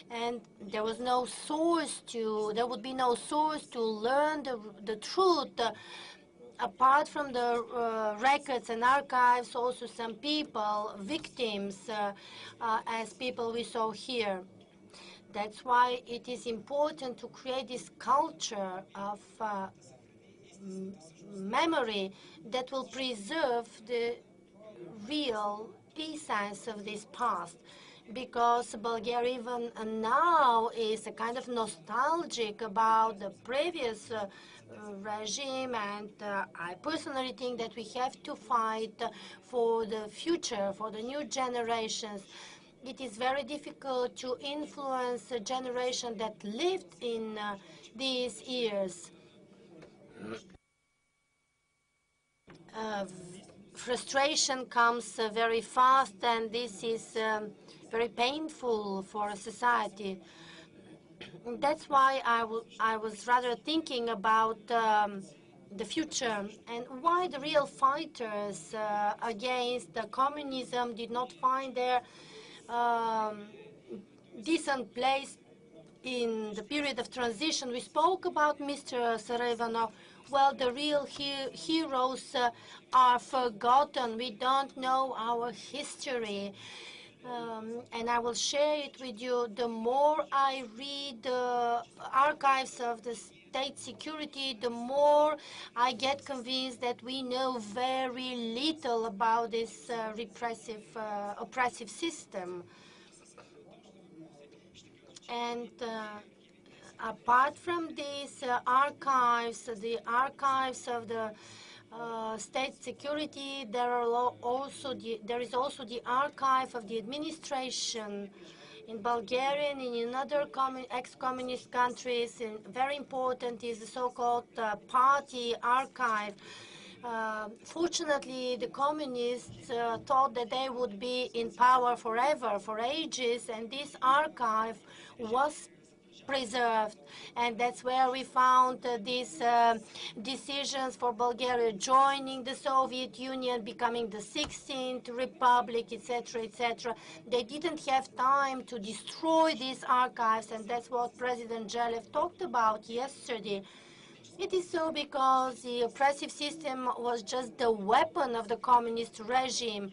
and there would be no source to learn the truth. Apart from the records and archives, also some people, victims, as people we saw here. That's why it is important to create this culture of memory that will preserve the real essence of this past. Because Bulgaria even now is a kind of nostalgic about the previous regime, and I personally think that we have to fight for the future, for the new generations. It is very difficult to influence a generation that lived in these years. Frustration comes very fast, and this is very painful for a society. That's why I was rather thinking about the future, and why the real fighters against the communism did not find their decent place in the period of transition. We spoke about Mr. Sarajevo. Well, the real heroes are forgotten. We don't know our history. And I will share it with you. The more I read the archives of the state security, the more I get convinced that we know very little about this oppressive system. And apart from these archives, the archives of the state security, there is also the archive of the administration in Bulgaria and in other ex-communist countries. And very important is the so-called party archive. Fortunately, the communists thought that they would be in power forever, for ages, and this archive was preserved, and that's where we found these decisions for Bulgaria joining the Soviet Union, becoming the 16th republic, etc., etc. They didn't have time to destroy these archives, and that's what President Zhelev talked about yesterday. It is so because the oppressive system was just the weapon of the communist regime.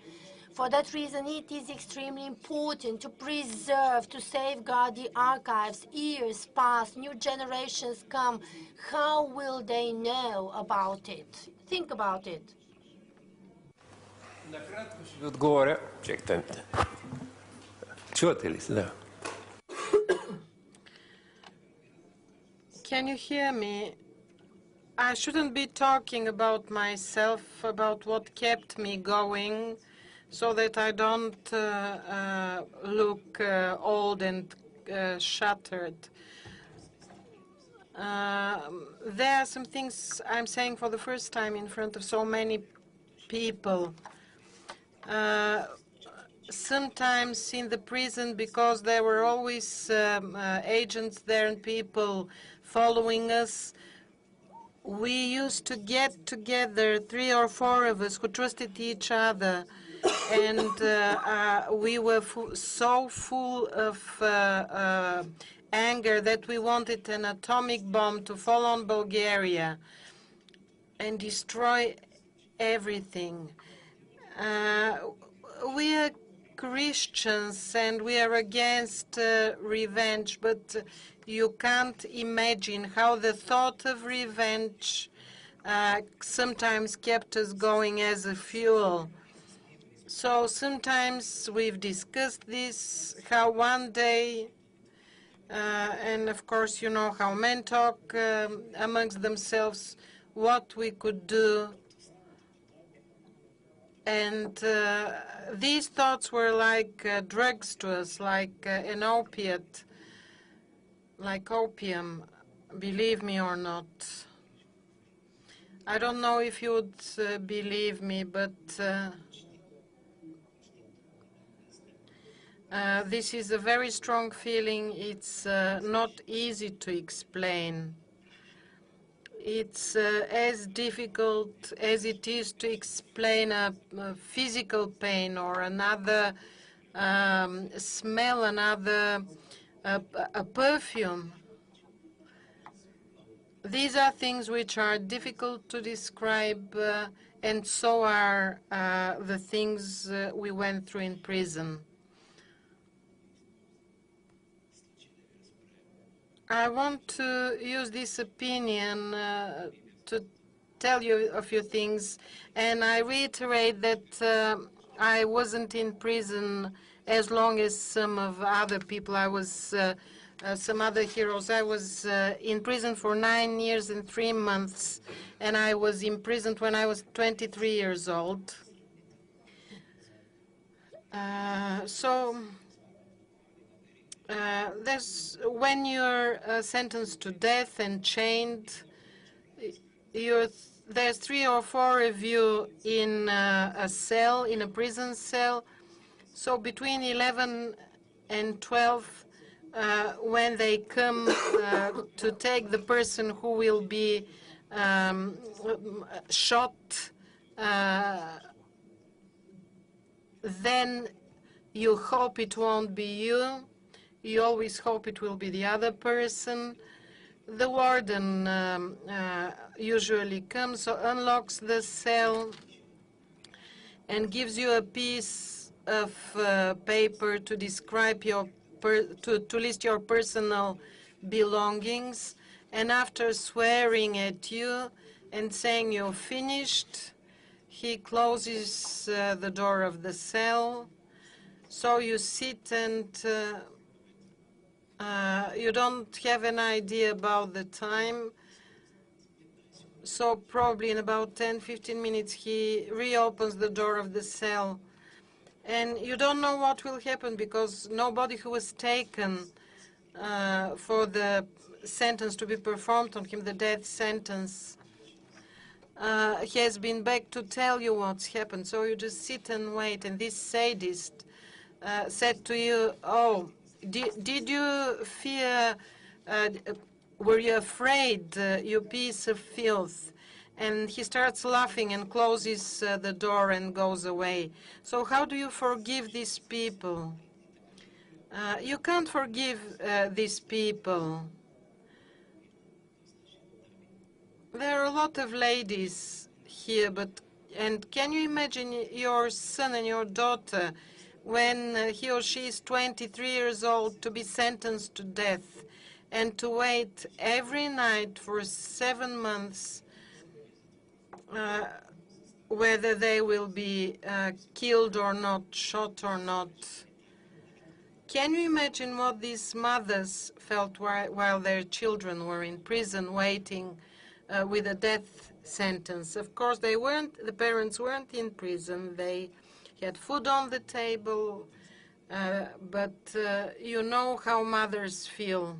For that reason, it is extremely important to preserve, to safeguard the archives. Years pass, new generations come. How will they know about it? Think about it. Накратко ще ви отговоря. Чекайте. Чувате ли се? Да. Can you hear me? I shouldn't be talking about myself, about what kept me going, so that I don't look old and shattered. There are some things I'm saying for the first time in front of so many people. Sometimes in the prison, because there were always agents there and people following us, we used to get together, 3 or 4 of us who trusted each other, and we were so full of anger that we wanted an atomic bomb to fall on Bulgaria and destroy everything. We are Christians and we are against revenge, but you can't imagine how the thought of revenge sometimes kept us going as a fuel. So sometimes we've discussed this, how one day, and of course you know how men talk amongst themselves, what we could do. And these thoughts were like drugs to us, like an opiate, like opium, believe me or not. I don't know if you would believe me, but this is a very strong feeling. It's not easy to explain. It's as difficult as it is to explain a physical pain or another smell, another a perfume. These are things which are difficult to describe, and so are the things we went through in prison. I want to use this opinion to tell you a few things, and I reiterate that I wasn't in prison as long as some of other people. I was some other heroes. I was in prison for 9 years and 3 months, and I was imprisoned when I was 23 years old. When you're sentenced to death and chained, there's 3 or 4 of you in a cell, in a prison cell. So between 11 and 12, when they come to take the person who will be shot, then you hope it won't be you. You always hope it will be the other person. The warden usually comes, so unlocks the cell and gives you a piece of paper to describe your to list your personal belongings. And after swearing at you and saying you're finished, he closes the door of the cell. So you sit and you don't have an idea about the time. So probably in about 10, 15 minutes, he reopens the door of the cell. And you don't know what will happen because nobody who was taken for the sentence to be performed on him, the death sentence, has been back to tell you what's happened. So you just sit and wait. And this sadist said to you, oh, did you fear, were you afraid, you piece of filth? And he starts laughing and closes the door and goes away. So how do you forgive these people? You can't forgive these people. There are a lot of ladies here, and can you imagine your son and your daughter when he or she is 23 years old to be sentenced to death and to wait every night for 7 months whether they will be killed or not, shot or not? Can you imagine what these mothers felt while their children were in prison waiting with a death sentence? Of course, the parents weren't in prison. They had food on the table, but you know how mothers feel.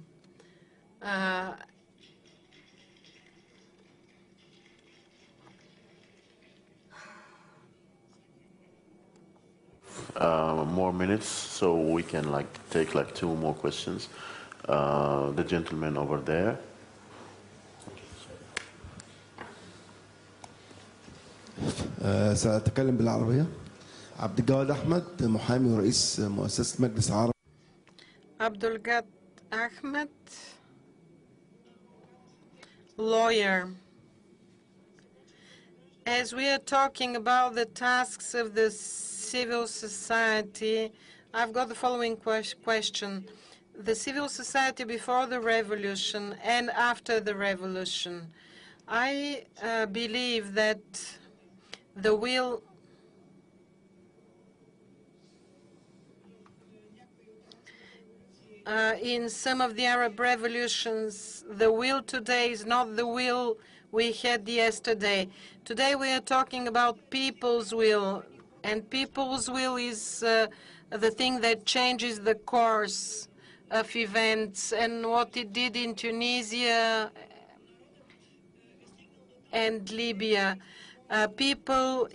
More minutes, so we can take 2 more questions. The gentleman over there. سأتكلم بالعربية. عبد الجواد أحمد، محامي ورئيس مؤسسة مجلس عرب. Abdul Gad Ahmed, lawyer. As we are talking about the tasks of the civil society, I've got the following question. The civil society before the revolution and after the revolution. I believe that the will in some of the Arab revolutions, the will today is not the will we had yesterday. Today we are talking about people's will, and people's will is the thing that changes the course of events, and what it did in Tunisia and Libya. People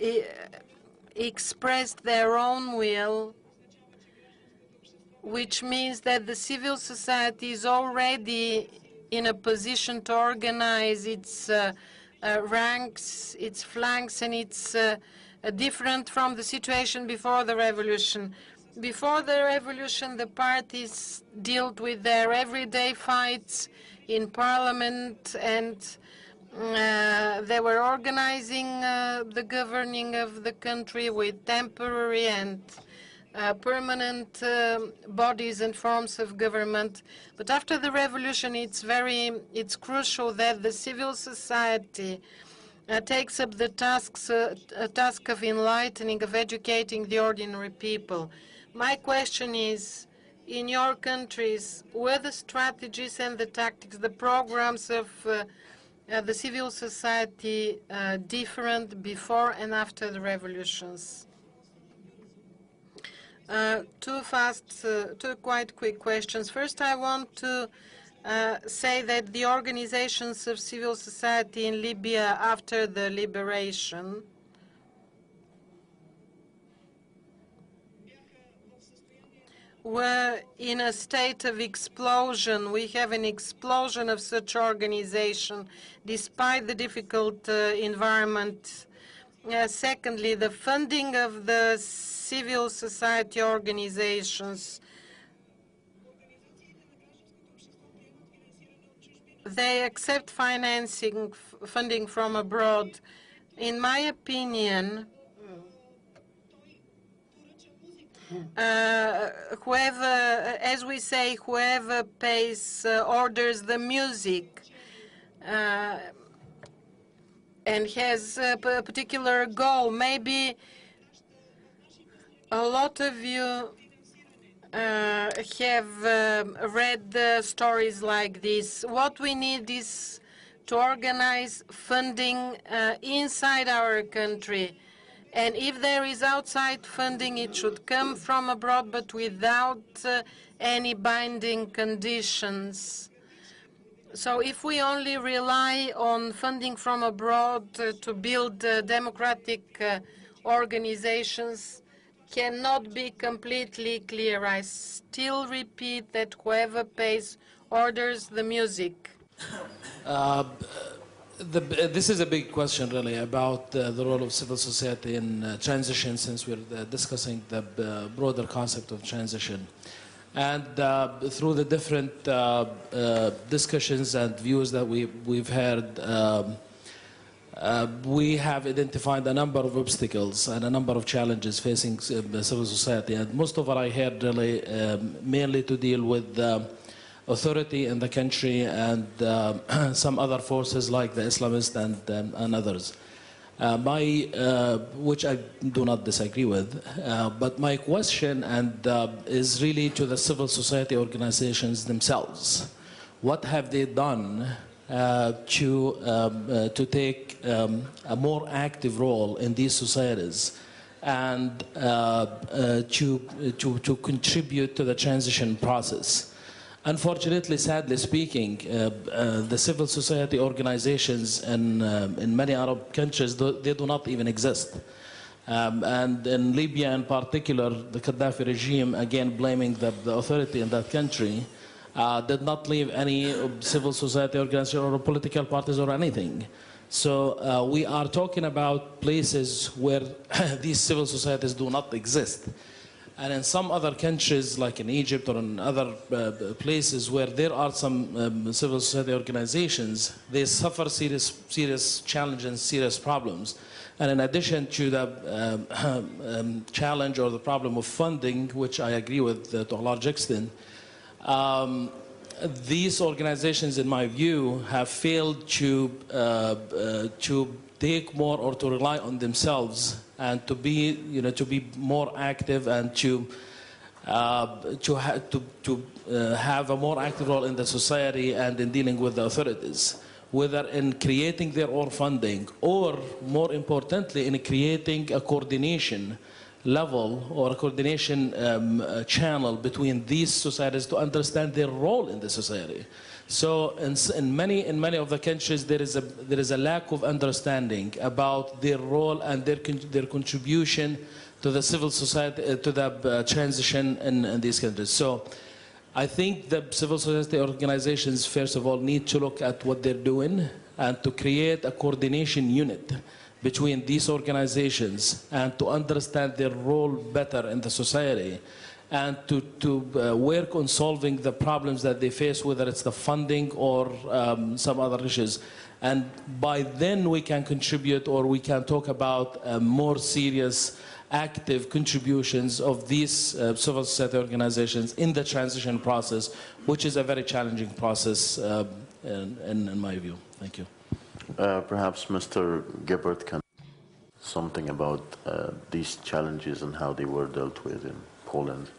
expressed their own will, which means that the civil society is already in a position to organize its ranks, its flanks, and it's different from the situation before the revolution. Before the revolution, the parties dealt with their everyday fights in parliament, and they were organizing the governing of the country with temporary and permanent bodies and forms of government. But after the revolution, it's crucial that the civil society takes up the task of enlightening, of educating the ordinary people. My question is, in your countries, were the strategies and the tactics, the programs of the civil society different before and after the revolutions? Two quite quick questions. First, I want to say that the organizations of civil society in Libya after the liberation were in a state of explosion. We have an explosion of such organization despite the difficult environment. Secondly, the funding of the civil society organizations. They accept funding from abroad. In my opinion, as we say, whoever pays orders the music and has a particular goal. Maybe a lot of you have read stories like this. What we need is to organize funding inside our country. And if there is outside funding, it should come from abroad, but without any binding conditions. So if we only rely on funding from abroad to build democratic organizations, cannot be completely clear. I still repeat that whoever pays orders the music. This is a big question, really, about the role of civil society in transition, since we're discussing the broader concept of transition. And through the different discussions and views that we've heard, we have identified a number of obstacles and a number of challenges facing civil society. And most of what I heard really mainly to deal with authority in the country and some other forces like the Islamists and others. Which I do not disagree with, but my question is really to the civil society organizations themselves. What have they done to take a more active role in these societies and to contribute to the transition process? Unfortunately, sadly speaking, the civil society organizations in many Arab countries, they do not even exist. And in Libya in particular, the Gaddafi regime, again blaming the authority in that country, did not leave any civil society organization or political parties or anything. So we are talking about places where these civil societies do not exist. And in some other countries, like in Egypt or in other places where there are some civil society organizations, they suffer serious challenges and serious problems. And in addition to the challenge or the problem of funding, which I agree with to a large extent, these organizations, in my view, have failed to take more or to rely on themselves and to be, to be more active and to have a more active role in the society and in dealing with the authorities, whether in creating their own funding or, more importantly, in creating a coordination level or a coordination channel between these societies to understand their role in the society. So in many of the countries there is a lack of understanding about their role and their contribution to the civil society, to the transition in these countries. So I think the civil society organizations, first of all, need to look at what they're doing and to create a coordination unit between these organizations and to understand their role better in the society and to work on solving the problems that they face, whether it's the funding or some other issues. And by then we can contribute, or we can talk about more serious active contributions of these civil society organizations in the transition process, which is a very challenging process in my view. Thank you. Perhaps Mr. Gebert can something about these challenges and how they were dealt with in Poland.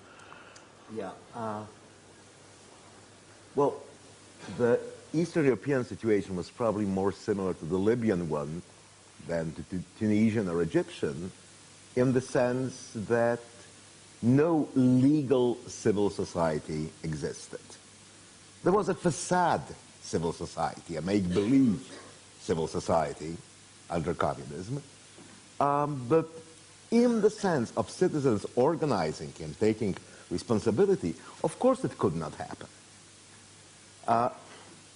Yeah. Well, the Eastern European situation was probably more similar to the Libyan one than to Tunisian or Egyptian, in the sense that no legal civil society existed. There was a facade civil society, a make-believe civil society under communism, but in the sense of citizens organizing and taking responsibility, of course it could not happen.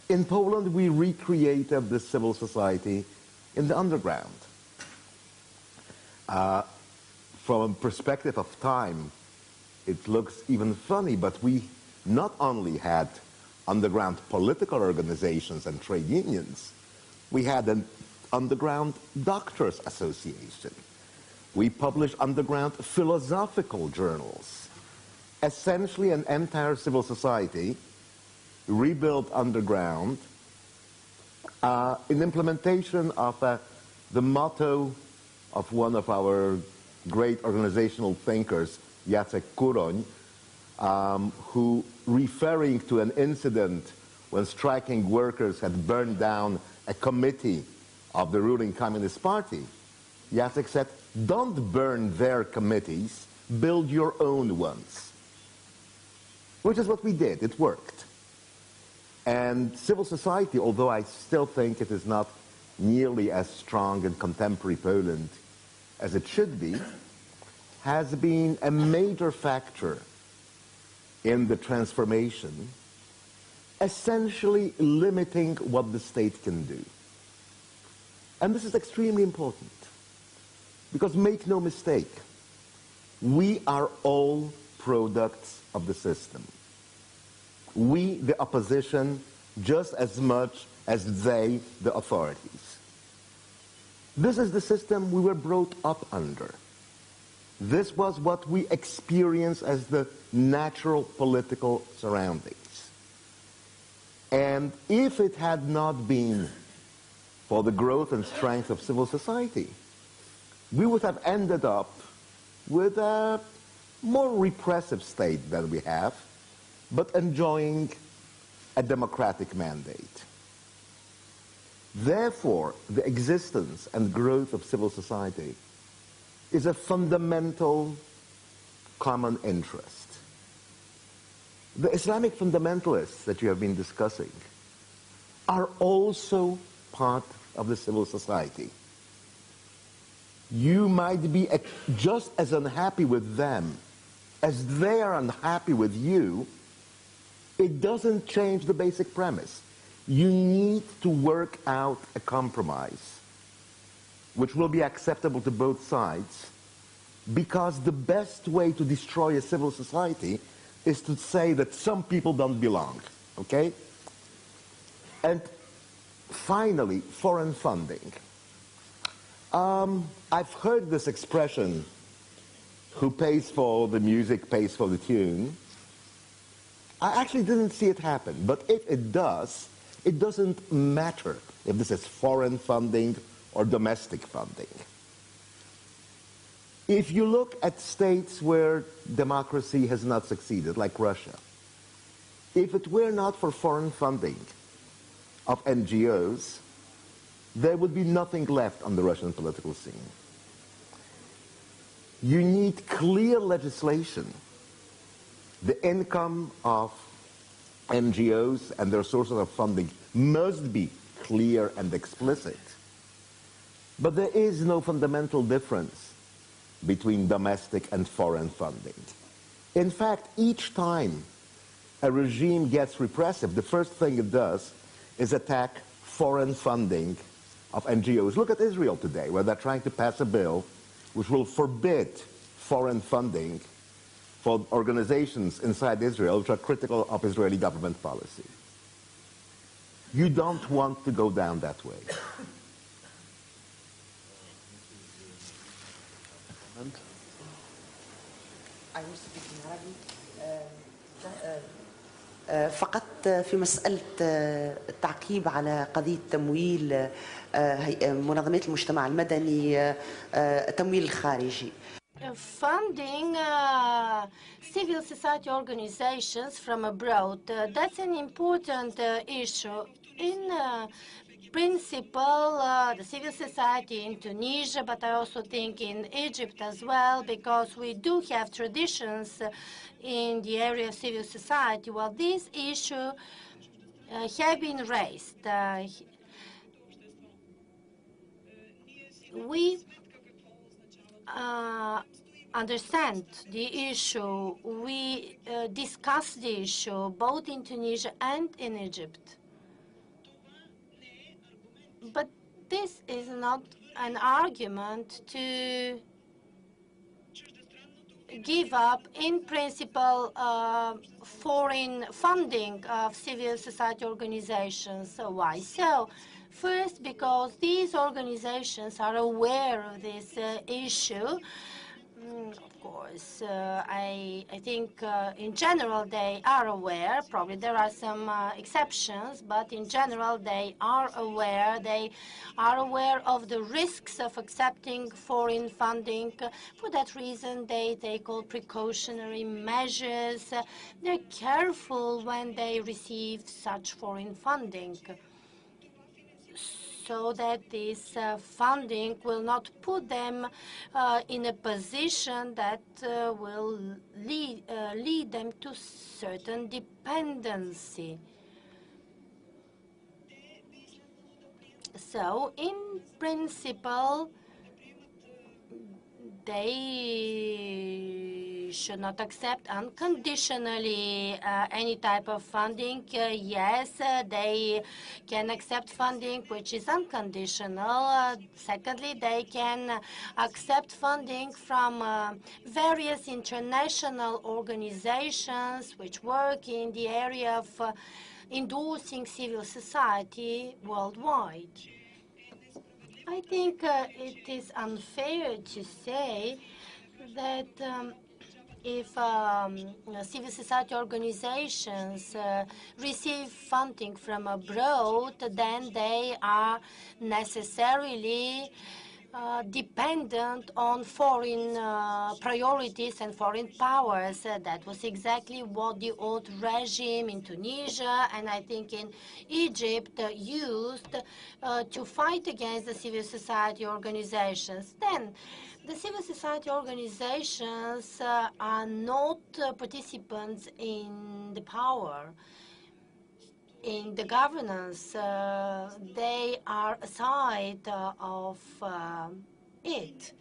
In Poland, we recreated the civil society in the underground. From a perspective of time, it looks even funny, but we not only had underground political organizations and trade unions, we had an underground doctors association. We published underground philosophical journals. Essentially an entire civil society rebuilt underground in implementation of the motto of one of our great organizational thinkers, Jacek Kuroń, who, referring to an incident when striking workers had burned down a committee of the ruling Communist Party, Jacek said, "Don't burn their committees, build your own ones." Which is what we did. It worked. And civil society, although I still think it is not nearly as strong in contemporary Poland as it should be, has been a major factor in the transformation, essentially limiting what the state can do. And this is extremely important, because make no mistake, we are all products of the system. We, the opposition, just as much as they, the authorities. This is the system we were brought up under. This was what we experienced as the natural political surroundings. And if it had not been for the growth and strength of civil society, we would have ended up with a more repressive state than we have, but enjoying a democratic mandate. Therefore, the existence and growth of civil society is a fundamental common interest. The Islamic fundamentalists that you have been discussing are also part of the civil society. You might be just as unhappy with them as they are unhappy with you. It doesn't change the basic premise. You need to work out a compromise which will be acceptable to both sides because the best way to destroy a civil society is to say that some people don't belong, okay? And finally, foreign funding. I've heard this expression, who pays for the music pays for the tune. I actually didn't see it happen, but if it does, it doesn't matter if this is foreign funding or domestic funding. If you look at states where democracy has not succeeded, like Russia, if it were not for foreign funding of NGOs, there would be nothing left on the Russian political scene. You need clear legislation. The income of NGOs and their sources of funding must be clear and explicit. But there is no fundamental difference between domestic and foreign funding. In fact, each time a regime gets repressive, the first thing it does is attack foreign funding of NGOs. Look at Israel today, where they're trying to pass a bill which will forbid foreign funding for organizations inside Israel which are critical of Israeli government policy. You don't want to go down that way. فقط في مسألة التعقيب على قضية تمويل منظمات المجتمع المدني التمويل الخارجي. Funding civil society organizations from abroad, that's an important issue. In principle, the civil society in Tunisia, but I also think in Egypt as well, because we do have traditions in the area of civil society. Well, this issue have been raised. We understand the issue. We discuss the issue both in Tunisia and in Egypt. But this is not an argument to give up, in principle, foreign funding of civil society organizations. So why so? First, because these organizations are aware of this issue. Of course, I think in general they are aware. Probably there are some exceptions, but in general they are aware. They are aware of the risks of accepting foreign funding. For that reason, they take all precautionary measures. They're careful when they receive such foreign funding, so that this funding will not put them in a position that will lead them to certain dependency. So, in principle, they should not accept unconditionally any type of funding. Yes, they can accept funding which is unconditional. Secondly, they can accept funding from various international organizations which work in the area of endorsing civil society worldwide. I think it is unfair to say that if civil society organizations receive funding from abroad, then they are necessarily dependent on foreign priorities and foreign powers. That was exactly what the old regime in Tunisia and I think in Egypt used to fight against the civil society organizations. Then, the civil society organizations are not participants in the power, in the governance. They are aside of it.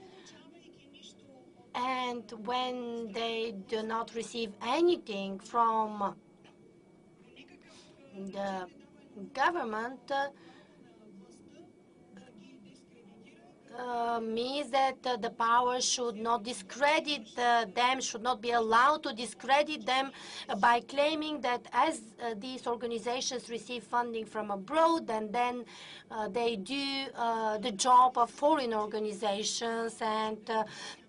And when they do not receive anything from the government, means that the power should not discredit them, should not be allowed to discredit them by claiming that as these organizations receive funding from abroad, and then they do the job of foreign organizations and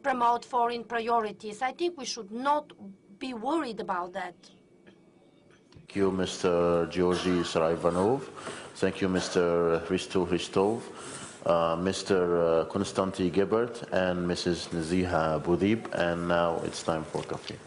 promote foreign priorities. I think we should not be worried about that. Thank you, Mr. Georgi Saraivanov. Thank you, Mr. Hristo Hristov, Mr. Konstanty Gebert, and Mrs. Naziha Boudib. And now it's time for coffee.